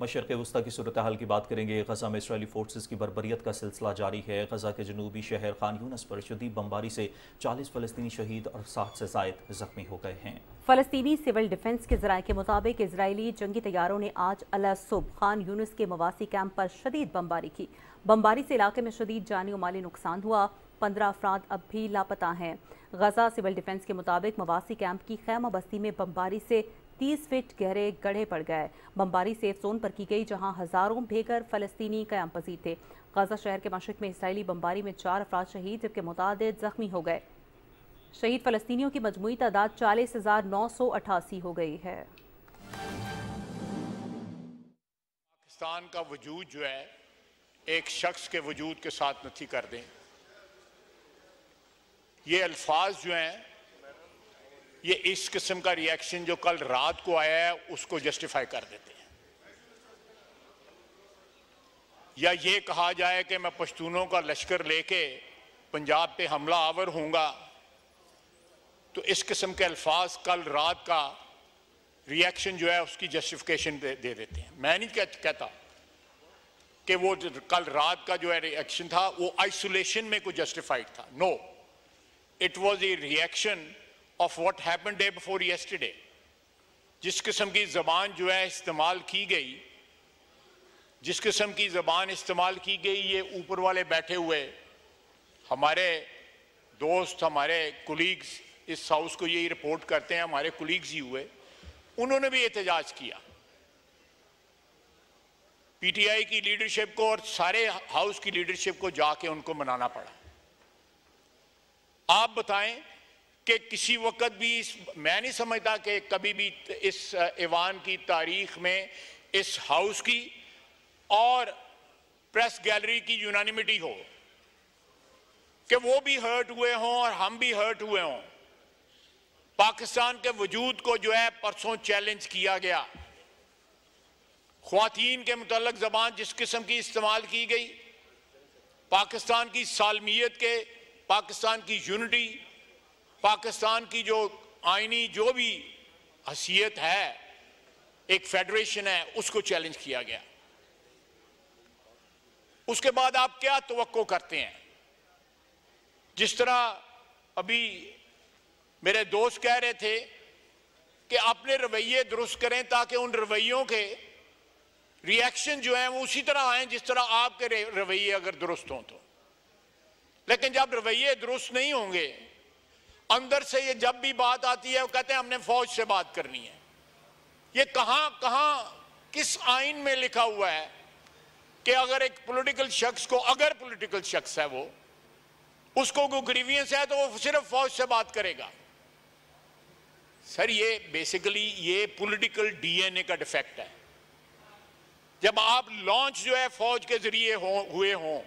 मशरक़ वस्ता की सूरत हाल की बात करेंगे। गजा में इसराइली फोर्सेस की बर्बरियत का सिलसिला जारी है। गजा के जनूबी शहर खान यूनस पर शदीद बमबारी से 40 फ़लस्तीनी शहीद और 60 से ज़ायद जख्मी हो गए हैं। फ़लस्तीनी सिविल डिफेंस के ज़राए के मुताबिक इजरायली जंगी तैयारों ने आज अला सुबह खान यूनस के मवासी कैंप पर शदीद बमबारी की। बमबारी से इलाके में शदीद जानी और माली नुकसान हुआ। 15 अफराद अब भी लापता हैं। गजा सिविल डिफेंस के मुताबिक मवासी कैंप की खैमा बस्ती में बमबारी से 30 फीट गहरे गड्ढे पड़ गए। बमबारी सेफ जोन पर की गई, जहां हजारों बेघर फलस्तीनी कयाम पजीर थे। गाजा शहर के मशरिक में इसराइली बमबारी में 4 अफराद शहीद जबकि मुतादिद जख्मी हो गए। शहीद फलस्तीनियों की मजमूई तादाद 40,988 हो गई है। पाकिस्तान का वजूद जो है एक शख्स के वजूद के साथ नथी कर दें, ये अल्फाज जो हैं ये इस किस्म का रिएक्शन जो कल रात को आया है उसको जस्टिफाई कर देते हैं। या ये कहा जाए कि मैं पश्तूनों का लश्कर लेके पंजाब पे हमला आवर होऊंगा, तो इस किस्म के अल्फाज कल रात का रिएक्शन जो है उसकी जस्टिफिकेशन दे देते हैं। मैं नहीं कहता कि वो कल रात का जो है रिएक्शन था वो आइसोलेशन में कोई जस्टिफाइड था। No, it was a reaction of what happened day before yesterday. जिस किस्म की ज़बान जो है इस्तेमाल की गई, जिस किस्म की ज़बान इस्तेमाल की गई, ये ऊपर वाले बैठे हुए हमारे दोस्त, हमारे कुलीग्स इस हाउस को यही रिपोर्ट करते हैं, हमारे कुलीग्स ही हुए, उन्होंने भी एहतजाज किया। पीटीआई की लीडरशिप को और सारे हाउस की लीडरशिप को जाके उनको मनाना पड़ा। आप बताएं कि किसी वक्त भी मैं नहीं समझता कि कभी भी इस ऐवान की तारीख में इस हाउस की और प्रेस गैलरी की यूनानिमिटी हो कि वो भी हर्ट हुए हों और हम भी हर्ट हुए हों। पाकिस्तान के वजूद को जो है परसों चैलेंज किया गया, ख्वातीन के मुतल्लक ज़बान जिस किस्म की इस्तेमाल की गई, पाकिस्तान की सालमियत के, पाकिस्तान की यूनिटी, पाकिस्तान की जो आईनी जो भी हैसियत है, एक फेडरेशन है, उसको चैलेंज किया गया। उसके बाद आप क्या तवक्को करते हैं? जिस तरह अभी मेरे दोस्त कह रहे थे कि अपने रवैये दुरुस्त करें ताकि उन रवैयों के रिएक्शन जो हैं वो उसी तरह आए जिस तरह आपके रवैये अगर दुरुस्त हों तो। लेकिन जब रवैये दुरुस्त नहीं होंगे, अंदर से ये जब भी बात आती है वो कहते हैं हमने फौज से बात करनी है। ये कहां किस आइन में लिखा हुआ है कि अगर एक पॉलिटिकल शख्स को, अगर पॉलिटिकल शख्स है वो, उसको कोई ग्रीवियंस है तो वो सिर्फ फौज से बात करेगा? सर ये बेसिकली ये पॉलिटिकल डीएनए का डिफेक्ट है। जब आप लॉन्च जो है फौज के जरिए हुए हों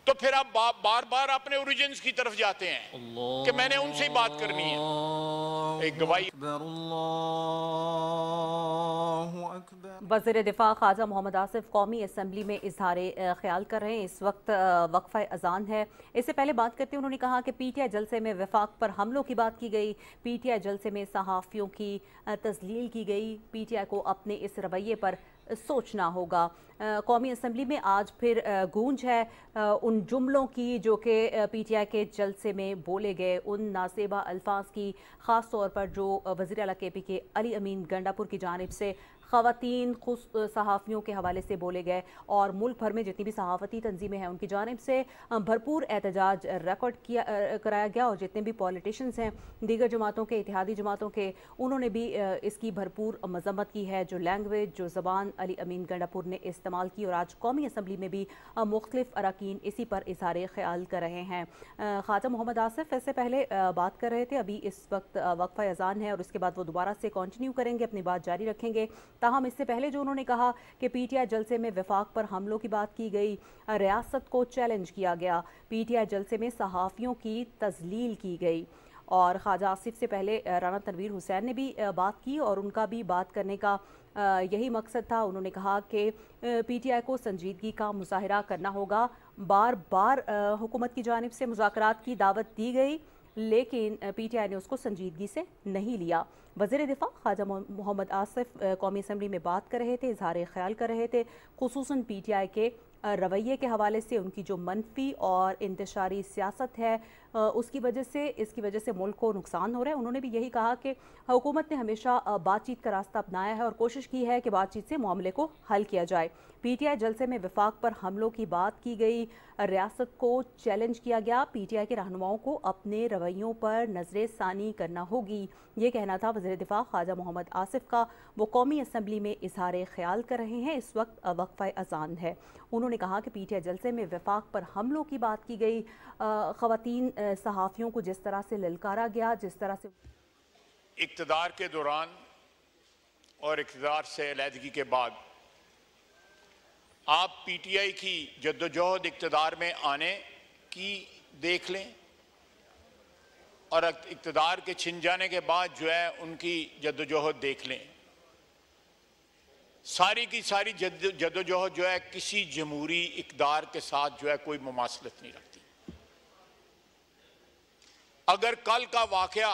तो फिर आप बार बार अपने ओरिजिन्स की तरफ जाते हैं कि मैंने उनसे ही बात करनी है। एक गवाही। वज़ीर दिफा ख्वाजा मोहम्मद आसिफ कौमी असम्बली में इजहार ख्याल कर रहे हैं। इस वक्त वक्फा अजान है। इससे पहले बात करते हुए उन्होंने कहा कि पीटीआई जलसे में वफाक पर हमलों की बात की गई, पीटीआई जलसे में सहाफ़ियों की तज़लील की गई। पीटीआई को अपने इस रवैये पर सोचना होगा। कौमी असम्बली में आज फिर गूंज है उन जुमलों की जो कि पीटीआई के जलसे में बोले गए, उन नासेबा अल्फाज की, ख़ास तौर पर जो वज़ीर आला केपी के अली अमीन गंडापुर की जानिब से ख़वातीन सहाफ़ियों के हवाले से बोले गए और मुल्क भर में जितनी भी सहाफ़ती तंजीमें हैं उनकी जानिब से भरपूर एहतजाज रिकॉर्ड कराया गया और जितने भी पॉलिटिशियंस हैं दीगर जमातों के, इत्तेहादी जमातों के, उन्होंने भी इसकी भरपूर मज़म्मत की है। जो लैंग्वेज, जो ज़बान अली अमीन गंडापुर ने इस्तेमाल की और आज कौमी असम्बली में भी मुख्तलिफ अरकान इसी पर इज़हार ख्याल कर रहे हैं। ख्वाजा मोहम्मद आसिफ इससे पहले बात कर रहे थे, अभी इस वक्त वक्फा अज़ान है और उसके बाद वो दोबारा से कंटिन्यू करेंगे, अपनी बात जारी रखेंगे। ताहम इससे पहले जो उन्होंने कहा कि पीटीआई जलसे में वफाक पर हमलों की बात की गई, रियासत को चैलेंज किया गया, पीटीआई जलसे में सहाफ़ियों की तज़लील की गई और ख्वाजा आसिफ से पहले राना तनवीर हुसैन ने भी बात की और उनका भी बात करने का यही मकसद था। उन्होंने कहा कि पीटीआई को संजीदगी का मुजाहरा करना होगा। बार बार हुकूमत की जानिब से मुज़ाकरात की दावत दी गई लेकिन पीटीआई ने उसको संजीदगी से नहीं लिया। वज़ीर दिफा ख्वाजा मोहम्मद आसिफ कौमी असम्बली में बात कर रहे थे, इजहार ख्याल कर रहे थे, खुसूसन पीटीआई के रवैये के हवाले से, उनकी जो मनफी और इंतशारी सियासत है उसकी वजह से, इसकी वजह से मुल्क को नुकसान हो रहा है। उन्होंने भी यही कहा कि हुकूमत ने हमेशा बातचीत का रास्ता अपनाया है और कोशिश की है कि बातचीत से मामले को हल किया जाए। पीटीआई जलसे में वफाक पर हमलों की बात की गई, रियासत को चैलेंज किया गया, पीटीआई के रहनुमाओं को अपने रवैयों पर नजर सानी करना होगी, ये कहना था वज़ीर दिफा ख्वाजा मोहम्मद आसिफ का। वो कौमी असम्बली में इजहार ख्याल कर रहे हैं। इस वक्त वक्फा अज़ान है। उन्होंने कहा कि पीटीआई जलसे में वफाक पर हमलों की बात की गई, ख़वातीन सहाफ़ियों को जिस तरह से ललकारा गया, जिस तरह से इक़्तिदार के दौरान और इक़्तिदार से अलहदगी के बाद आप पीटीआई की जद्दोजहद इक़्तिदार में आने की देख लें और इक़्तिदार के छिन जाने के बाद जो है उनकी जद्दोजहद देख लें। सारी की सारी जद्दोजहद जो है किसी जमहूरी इक़्तिदार के साथ जो है कोई मुमासलत नहीं रखती। अगर कल का वाक़या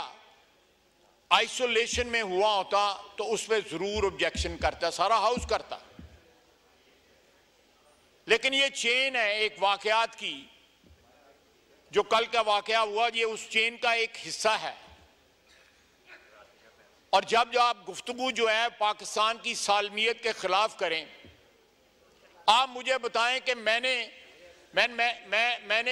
आइसोलेशन में हुआ होता तो उस पर जरूर ऑब्जेक्शन करता, सारा हाउस करता, लेकिन ये चेन है एक वाक़यात की, जो कल का वाक़या हुआ ये उस चेन का एक हिस्सा है। और जब आप गुफ्तगू जो है पाकिस्तान की सालमियत के खिलाफ करें, आप मुझे बताएं कि मैंने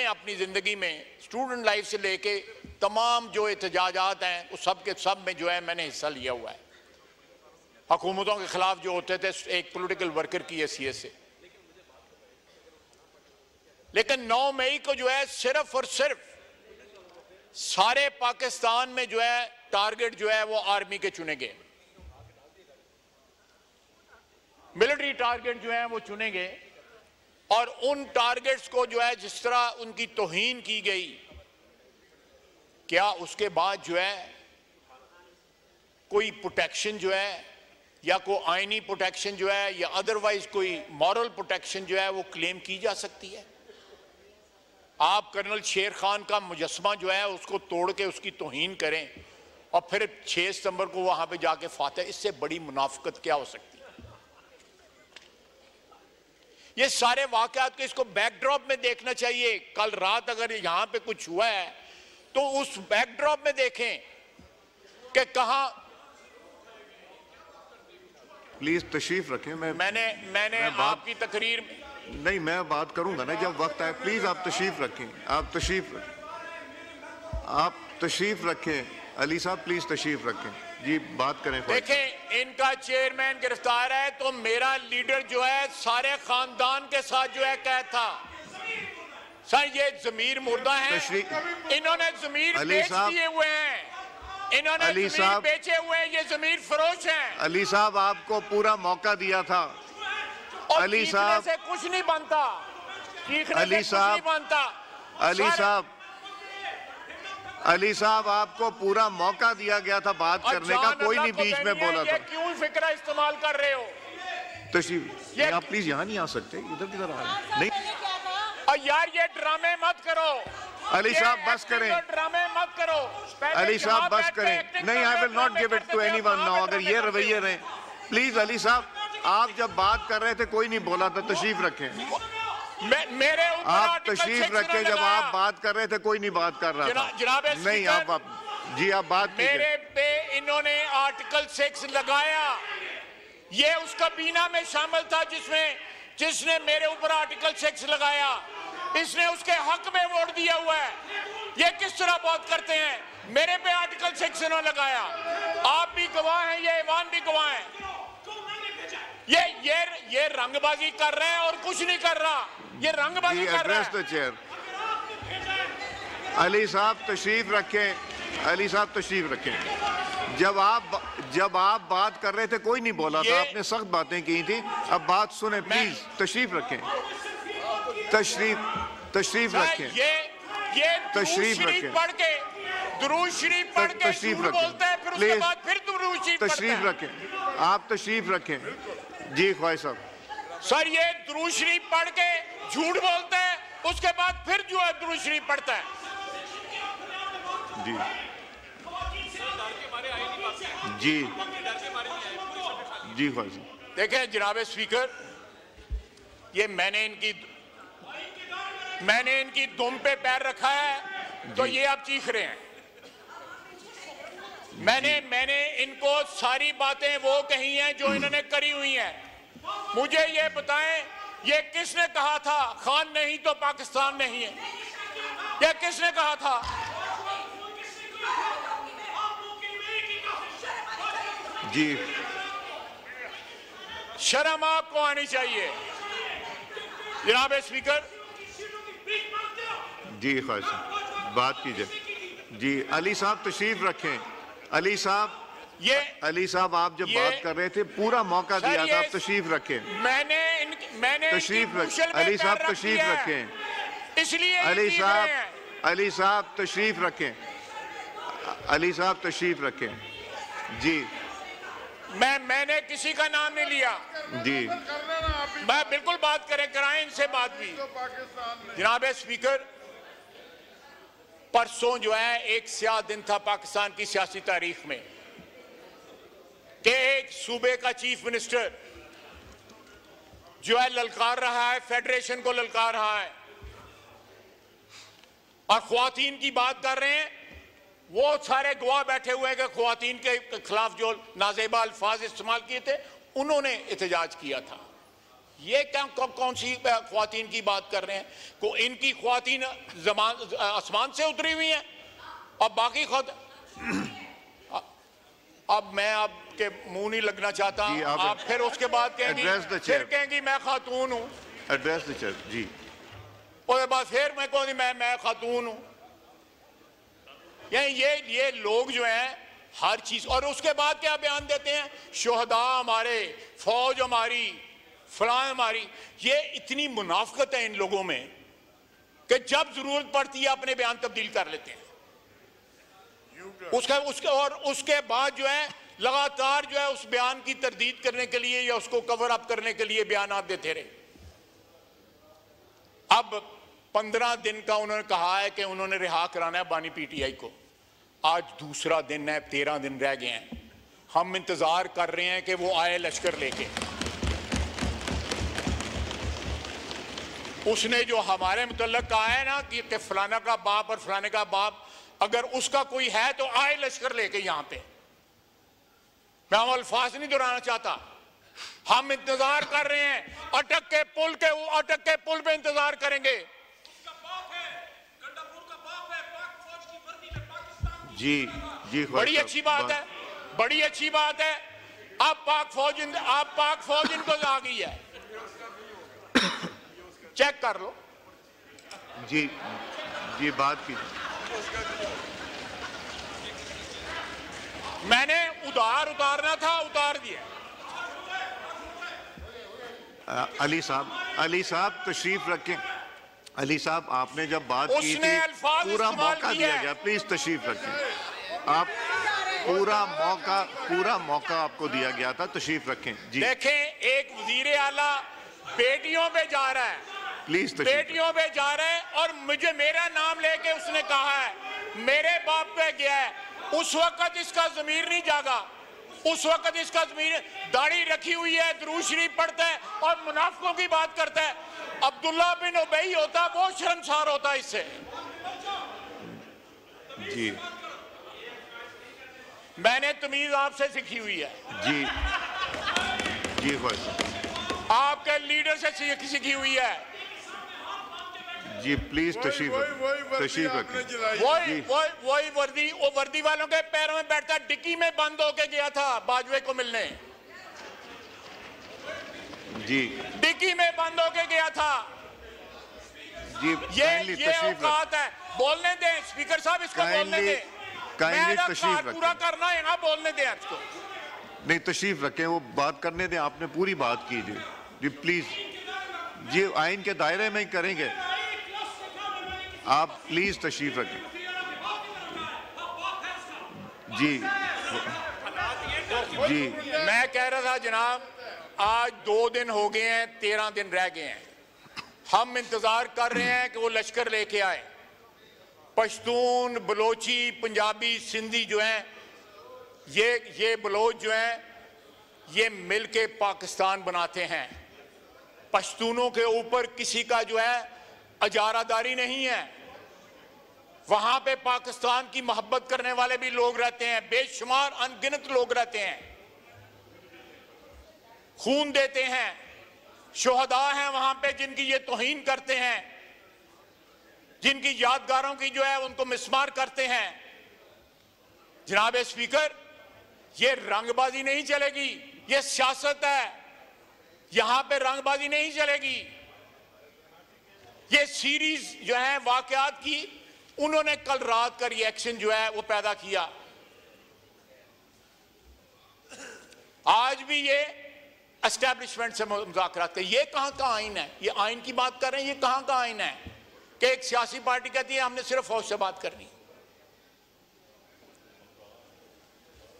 अपनी ज़िंदगी में स्टूडेंट लाइफ से लेके तमाम जो एहतजाजात हैं उस सब के सब में जो है मैंने हिस्सा लिया हुआ है, हुकूमतों के खिलाफ जो होते थे एक पॉलिटिकल वर्कर की हैसियत से। लेकिन 9 मई को जो है सिर्फ और सिर्फ सारे पाकिस्तान में जो है टारगेट जो है वो आर्मी के चुने गए, मिलिट्री टारगेट जो है वो चुने गए, और उन टारगेट्स को जो है जिस तरह उनकी तौहीन की गई, क्या उसके बाद जो है कोई प्रोटेक्शन जो है या कोई आईनी प्रोटेक्शन जो है या अदरवाइज कोई मॉरल प्रोटेक्शन जो है वो क्लेम की जा सकती है? आप कर्नल शेर खान का मुजस्मा जो है उसको तोड़ के उसकी तौहीन करें और फिर 6 सितंबर को वहां पे जाके फातह, इससे बड़ी मुनाफिकत क्या हो सकती है? ये सारे वाकयात को इसको बैकड्रॉप में देखना चाहिए। कल रात अगर यहां पे कुछ हुआ है तो उस बैकड्रॉप में देखें कि कहां। प्लीज तशरीफ रखें। मैंने आपकी तकरीर में नहीं, मैं बात करूंगा ना जब वक्त आए। प्लीज आप तशरीफ रखें, आप तशरीफ रखें। अली साहब प्लीज तशरीफ रखें जी, बात करें। देखें, इनका चेयरमैन गिरफ्तार है तो मेरा लीडर जो है सारे खानदान के साथ जो है कैद था। सर ये जमीर मुर्दा है, इन्होंने जमीर बेच दिए हुए हैं, इन्होंने जमीर बेचे हुए हैं, ये जमीर फरोश हैं। अली साहब आपको पूरा मौका दिया था। अली साहब से कुछ नहीं बनता, अली साहब आपको पूरा मौका दिया गया था बात करने का, कोई नहीं बीच में बोला था। क्यों फिक्रा इस्तेमाल कर रहे हो? तशरीफ आप प्लीज यहाँ नहीं आ सकते, इधर किधर आ रहे हैं? नहीं यार ये ड्रामे मत करो। अली साहब बस करें, ड्रामे मत करो। अली साहब बस करें। नहीं, I will not give it to anyone now. अगर ये रवैये रहे, प्लीज अली साहब आप जब बात कर रहे थे कोई नहीं बोला था। तशरीफ रखें, मेरे आप तशरीफ रखें। जब आप बात कर रहे थे कोई नहीं बात कर रहा था। नहीं आप जी आप बात मेरे पे इन्होंने आर्टिकल 6 लगाया, ये उस काबीना में शामिल था जिसने मेरे ऊपर आर्टिकल 6 लगाया, इसने उसके हक में वोट दिया हुआ है। ये किस तरह बात करते हैं? मेरे पे आर्टिकल 6 इन्होंने लगाया, आप भी गवाह हैं, ये ईवान भी गवाह हैं। ये रंगबाजी कर रहे हैं और कुछ नहीं कर रहा, ये रंगबाजी कर रहा है। अली साहब तशरीफ रखें, अली साहब तशरीफ रखें। जब आप बात कर रहे थे कोई नहीं बोला था, आपने सख्त बातें की थी। अब बात सुने प्लीज, तशरीफ रखें, तशरीफ रखें, तशरीफ रखें, पढ़ के दुरूद शरीफ पढ़ के तशरीफ बोलते हैं, फिर उसके बाद फिर दुरूद शरीफ तशरीफ रखें। आप तशरीफ रखें जी ख्वाहिश साहब। सर ये दुरूद शरीफ पढ़ के झूठ बोलते हैं, उसके बाद फिर जो है दुरूद शरीफ पढ़ता है। जी जी जी ख्वाहिश। देखें जनाब स्पीकर, ये मैंने इनकी दुम पे पैर रखा है तो ये आप चीख रहे हैं। मैंने इनको सारी बातें वो कही हैं जो इन्होंने करी हुई हैं। मुझे ये बताएं, ये किसने कहा था खान नहीं तो पाकिस्तान नहीं है? ये किसने कहा था? जी शर्म आपको आनी चाहिए जनाब स्पीकर। जी ख्वाहिश बात कीजिए। जी अली साहब तशरीफ रखें। अली साहब आप जब बात कर रहे थे पूरा मौका दिया था, आप तशरीफ रखें। मैंने तशरीफ रखें अली साहब, तशरीफ रखें। इसलिए अली साहब तशरीफ रखें, अली साहब तशरीफ रखें। जी मैंने किसी का नाम नहीं लिया जी, मैं बिल्कुल बात कराएं इनसे बात भी। जनाब स्पीकर, परसों जो है एक स्याह दिन था पाकिस्तान की सियासी तारीख में कि एक सूबे का चीफ मिनिस्टर जो है ललकार रहा है, फेडरेशन को ललकार रहा है और ख्वातीन की बात कर रहे हैं। वो सारे गवाह बैठे हुए हैं कि ख्वातीन के खिलाफ जो नाजेबा अल्फाज इस्तेमाल किए थे उन्होंने एहतजाज किया था। ये क्या कौन सी ख्वातीन की बात कर रहे हैं? को इनकी ख्वातीन आसमान से उतरी हुई हैं और बाकी अब मैं आपके मुंह नहीं लगना चाहता, आप फिर उसके बाद कहेंगी मैं खातून हूँ। एड्रेस द चेयर जी। उसके बाद फिर मैं कहूँगी मैं खातून हूँ। ये लोग जो हैं हर चीज, और उसके बाद क्या बयान देते हैं, शोहदा हमारे, फौज हमारी, फलां हमारी। ये इतनी मुनाफिकत है इन लोगों में कि जब जरूरत पड़ती है अपने बयान तब्दील कर लेते हैं। उसके बाद जो है लगातार जो है उस बयान की तरदीद करने के लिए या उसको कवर अप करने के लिए बयान देते रहे। अब 15 दिन का उन्होंने कहा है कि उन्होंने रिहा कराना है बानी पीटीआई को। आज दूसरा दिन है, 13 दिन रह गए हैं। हम इंतजार कर रहे हैं कि वो आए लश्कर लेके। उसने जो हमारे मुतल्लक कहा है ना कि फलाना का बाप और फलाने का बाप, अगर उसका कोई है तो आए लश्कर लेके यहां पे। मैं वो अल्फाज नहीं दोहराना चाहता। हम इंतजार कर रहे हैं, अटक के पुल पे इंतजार करेंगे। जी बड़ी अच्छी बात है, बड़ी अच्छी बात है। अब पाक फौज इनको आ गई है, चेक कर लो। जी बात की मैंने उतारना था, उतार दिया। अली साहब तशरीफ रखें। अली साहब आपने जब बात की थी पूरा मौका दिया गया, प्लीज तशरीफ रखें। आप पूरा मौका आपको दिया गया था, तशरीफ रखें। जी देखें, एक वजीर आला बेटियों पे जा रहा है, प्लीज बेटियों पे जा रहा है, और मुझे मेरा नाम लेके उसने कहा है मेरे बाप पे गया है। उस वक्त इसका ज़मीर नहीं जागा, उस वक्त इसका ज़मीर, दाढ़ी रखी हुई है, दुरूद शरीफ पढ़ता है और मुनाफिकों की बात करता है। अब्दुल्ला बिन उबई होता वो शर्मसार होता इससे। जी मैंने तमीज आपसे सीखी हुई है। जी बस आपके लीडर से सीखी हुई है। जी प्लीज तशरीफ रखें। वही वर्दी वालों के पैरों में बैठता, डिक्की में बंद होके गया था बाजवे को मिलने। जी डिक्की में बंद होके गया था। जी ये औकात है। बोलने दें स्पीकर साहब, इसको बोलने दें। पूरा करना है ना, बोलने दें इसको। नहीं तशरीफ रखें, वो बात करने दें। आपने पूरी बात की जी प्लीज। जी आइन के दायरे में ही करेंगे, आप प्लीज तशरीफ रखें। जी मैं कह रहा था जनाब, आज 2 दिन हो गए हैं, 13 दिन रह गए हैं। हम इंतजार कर रहे हैं कि वो लश्कर लेके आए। पश्तून, बलोची, पंजाबी, सिंधी जो हैं, ये बलोच जो हैं, ये मिलके पाकिस्तान बनाते हैं। पश्तूनों के ऊपर किसी का जो है अजारादारी नहीं है। वहां पे पाकिस्तान की मोहब्बत करने वाले भी लोग रहते हैं, बेशुमार अनगिनत लोग रहते हैं, खून देते हैं। शोहदा हैं वहां पे जिनकी ये तौहीन करते हैं, जिनकी यादगारों की जो है उनको मिसमार करते हैं। जनाब स्पीकर, ये रंगबाजी नहीं चलेगी, ये सियासत है। यहां पे रंगबाजी नहीं चलेगी। ये सीरीज जो है वाकयात की, उन्होंने कल रात का रिएक्शन जो है वो पैदा किया। आज भी ये एस्टैब्लिशमेंट से मुज़ाकरात करते। ये कहां का आइन है? ये आइन की बात कर रहे हैं, ये कहां का आइन है कि एक सियासी पार्टी कहती है हमने सिर्फ फौज से बात करनी।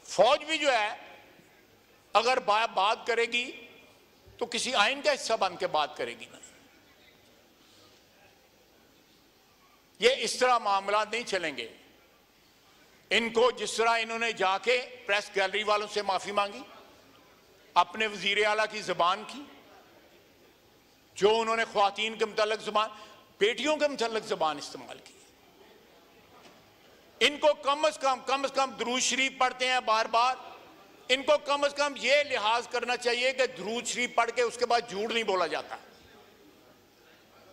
फौज भी जो है अगर बात करेगी तो किसी आइन का हिस्सा बन के बात करेगी ना। ये इस तरह मामला नहीं चलेंगे। इनको जिस तरह इन्होंने जाके प्रेस गैलरी वालों से माफी मांगी, अपने वजीर आला की जबान की, जो उन्होंने ख्वातीन के मुतल्लिक जबान, बेटियों के मुतल्लिक जबान इस्तेमाल की। इनको कम से कम दुरूद शरीफ पढ़ते हैं बार बार। इनको कम से कम ये लिहाज करना चाहिए कि दुरूद शरीफ पढ़ के उसके बाद झूठ नहीं बोला जाता।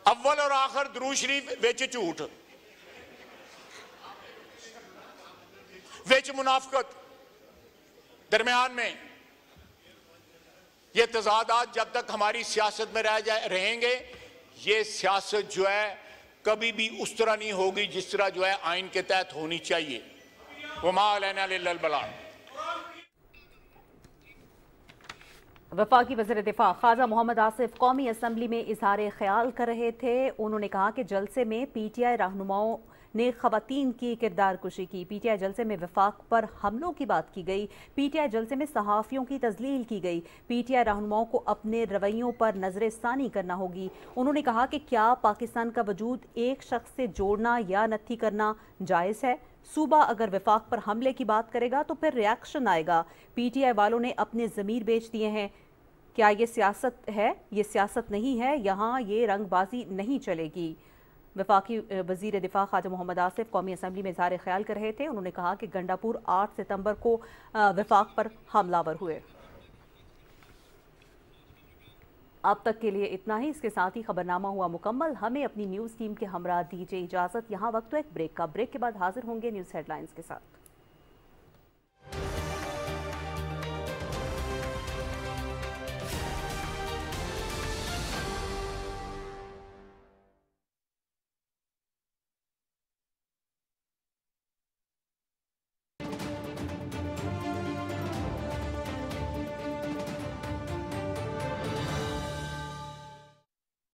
अव्वल और आखिर दुरूद शरीफ विच झूठ, विच मुनाफिकत, दरमियान में ये तजादात जब तक हमारी सियासत में रहेंगे, ये सियासत जो है कभी भी उस तरह नहीं होगी जिस तरह जो है आइन के तहत होनी चाहिए। वमा अलैना इल्लल बलाग। वफाकी वज़ीर दिफा ख्वाजा मोहम्मद आसिफ कौमी असम्बली में इजहार ख्याल कर रहे थे। उन्होंने कहा कि जलसे में PTI रहनुमाओं ने खवातीन की किरदार कुशी की। PTI जलसे में वफाक पर हमलों की बात की गई। PTI जलसे में सहाफ़ियों की तज़लील की गई। PTI रहनुमाओं को अपने रवैयों पर नजर सानी करना होगी। उन्होंने कहा कि क्या पाकिस्तान का वजूद एक शख्स से जोड़ना या नत्थी करना जायज़ है? सूबा अगर वफाक पर हमले की बात करेगा तो फिर रिएक्शन आएगा। PTI वालों ने अपने ज़मीर बेच दिए हैं। क्या ये सियासत है? ये सियासत नहीं है। यहाँ ये रंगबाजी नहीं चलेगी। वफाकी वज़ीर दिफा ख्वाजा मोहम्मद आसिफ कौमी असम्बली में इज़हार ख्याल कर रहे थे। उन्होंने कहा कि गंडापुर 8 सितंबर को वफाक पर हमलावर हुए। अब तक के लिए इतना ही। इसके साथ ही खबरनामा हुआ मुकम्मल। हमें अपनी न्यूज़ टीम के हमरा दीजिए इजाज़त। यहाँ वक्त है एक ब्रेक का। ब्रेक के बाद हाजिर होंगे न्यूज़ हेडलाइंस के साथ।